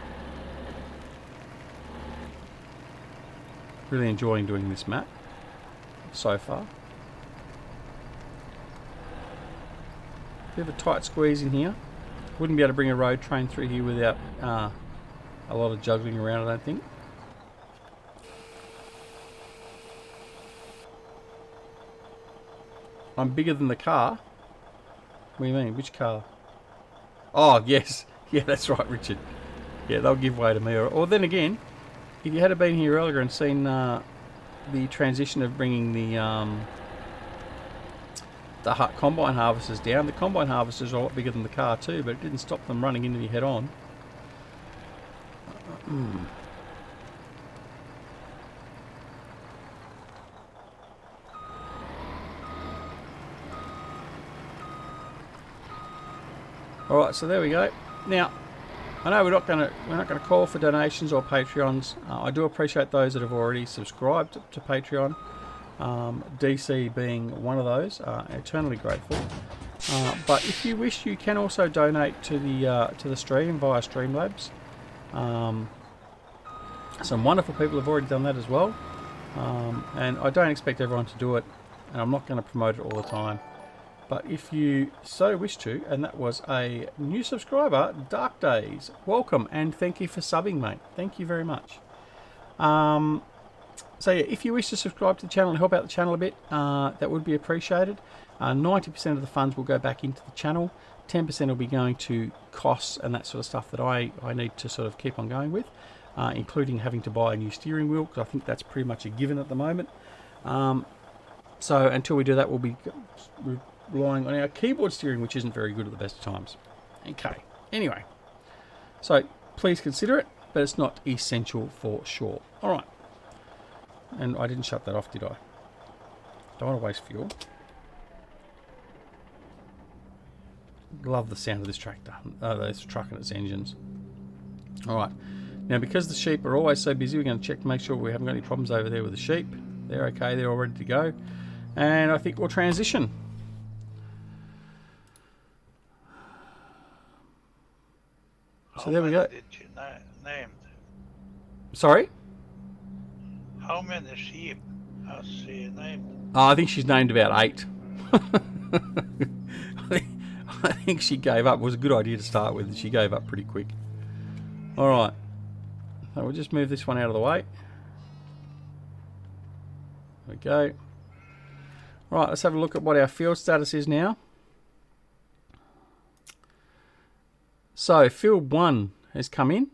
Really enjoying doing this map so far. Bit of a tight squeeze in here. Wouldn't be able to bring a road train through here without a lot of juggling around, I don't think. I'm bigger than the car. What do you mean? Which car? Oh, yes. Yeah, that's right, Richard. Yeah, they'll give way to me. Or then again, if you had been here earlier and seen the transition of bringing the combine harvesters down, the combine harvesters are a lot bigger than the car too, but it didn't stop them running into you head on. Alright, so there we go. Now, I know we're not going to call for donations or Patreons. I do appreciate those that have already subscribed to Patreon. DC being one of those. Eternally grateful. But if you wish, you can also donate to the stream via Streamlabs. Some wonderful people have already done that as well. And I don't expect everyone to do it, and I'm not going to promote it all the time. But if you so wish to, and that was a new subscriber, Dark Days, welcome and thank you for subbing, mate. Thank you very much. So yeah, if you wish to subscribe to the channel and help out the channel a bit, that would be appreciated. 90% of the funds will go back into the channel. 10% will be going to costs and that sort of stuff that I need to sort of keep on going with, including having to buy a new steering wheel, because I think that's pretty much a given at the moment. So until we do that, we'll be relying on our keyboard steering, which isn't very good at the best of times. Okay, anyway. So please consider it, but it's not essential for sure. All right. And I didn't shut that off, did I? Don't want to waste fuel. Love the sound of this tractor, this truck and its engines. All right. Now, because the sheep are always so busy, we're going to check to make sure we haven't got any problems over there with the sheep. They're okay. They're all ready to go. And I think we'll transition. So there we go. Did you named? Sorry? How many sheep has she named? Oh, I think she's named about 8. I think she gave up. It was a good idea to start with. She gave up pretty quick. All right. So we'll just move this one out of the way. There we go. Right, let's have a look at what our field status is now. So field 1 has come in.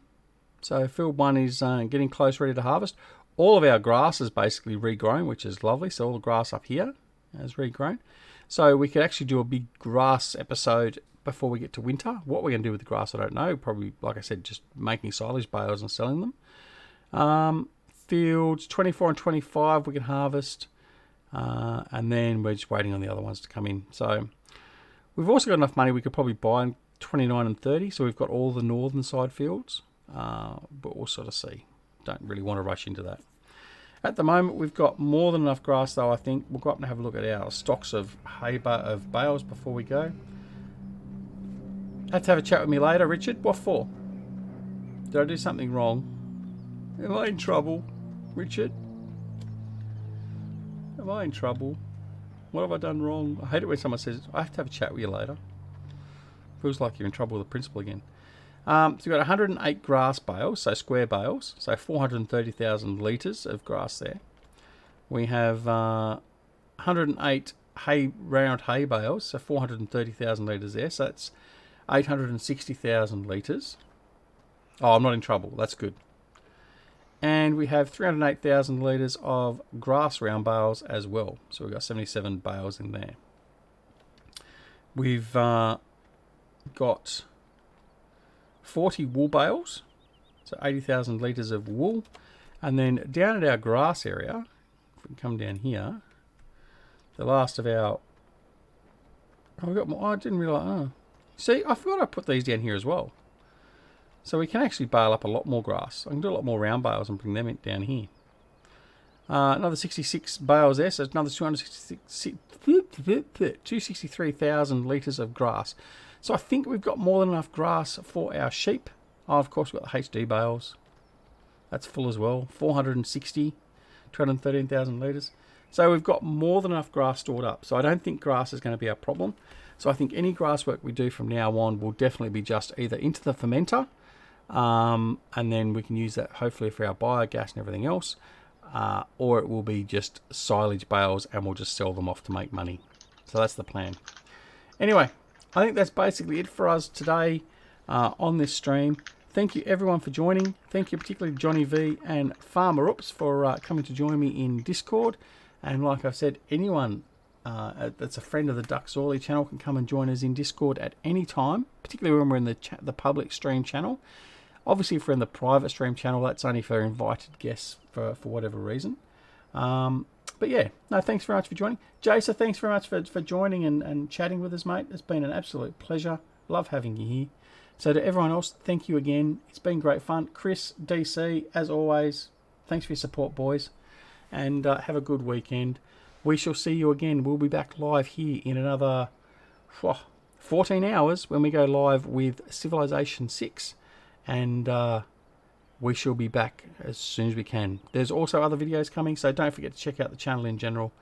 So field 1 is getting close, ready to harvest. All of our grass is basically regrown, which is lovely. So all the grass up here has regrown. So we could actually do a big grass episode before we get to winter. What we're going to do with the grass, I don't know. Probably, like I said, just making silage bales and selling them. Fields 24 and 25 we can harvest. And then we're just waiting on the other ones to come in. So we've also got enough money we could probably buy 29 and 30. So we've got all the northern side fields. But we'll sort of see. Don't really want to rush into that. At the moment, we've got more than enough grass, though, I think. We'll go up and have a look at our stocks of hay of bales before we go. Have to have a chat with me later, Richard. What for? Did I do something wrong? Am I in trouble, Richard? Am I in trouble? What have I done wrong? I hate it when someone says, I have to have a chat with you later. Feels like you're in trouble with the principal again. So we've got 108 grass bales, so square bales, so 430,000 litres of grass there. We have 108 round hay bales, so 430,000 litres there, so that's 860,000 litres. Oh, I'm not in trouble, that's good. And we have 308,000 litres of grass round bales as well, so we've got 77 bales in there. We've got 40 wool bales, so 80,000 litres of wool. And then down at our grass area, if we can come down here, the last of our... Oh, we got more. Oh, I didn't realise. Oh. See, I forgot I put these down here as well. So we can actually bale up a lot more grass. I can do a lot more round bales and bring them in down here. Another 66 bales there, so it's another 263,000 litres of grass. So I think we've got more than enough grass for our sheep. Oh, of course, we've got the HD bales. That's full as well. 213,000 litres. So we've got more than enough grass stored up. So I don't think grass is going to be our problem. So I think any grass work we do from now on will definitely be just either into the fermenter, and then we can use that hopefully for our biogas and everything else, or it will be just silage bales and we'll just sell them off to make money. So that's the plan. Anyway, I think that's basically it for us today on this stream. Thank you everyone for joining. Thank you particularly Johnny V and Farmer Oops for coming to join me in Discord. And like I've said, anyone that's a friend of the Duck Zorley channel can come and join us in Discord at any time, particularly when we're in the public stream channel. Obviously, if we're in the private stream channel, that's only for invited guests for whatever reason. But yeah, no, thanks very much for joining. Jason, thanks very much for joining and chatting with us, mate. It's been an absolute pleasure. Love having you here. So to everyone else, thank you again. It's been great fun. Chris, DC, as always, thanks for your support, boys. And have a good weekend. We shall see you again. We'll be back live here in another 14 hours when we go live with Civilization 6. And we shall be back as soon as we can. There's also other videos coming, so don't forget to check out the channel in general.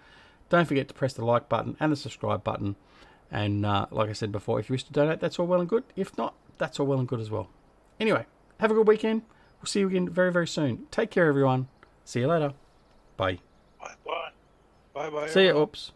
Don't forget to press the like button and the subscribe button. And like I said before, if you wish to donate, that's all well and good. If not, that's all well and good as well. Anyway, have a good weekend. We'll see you again very, very soon. Take care, everyone. See you later. Bye. Bye-bye. Bye-bye. See you. Oops.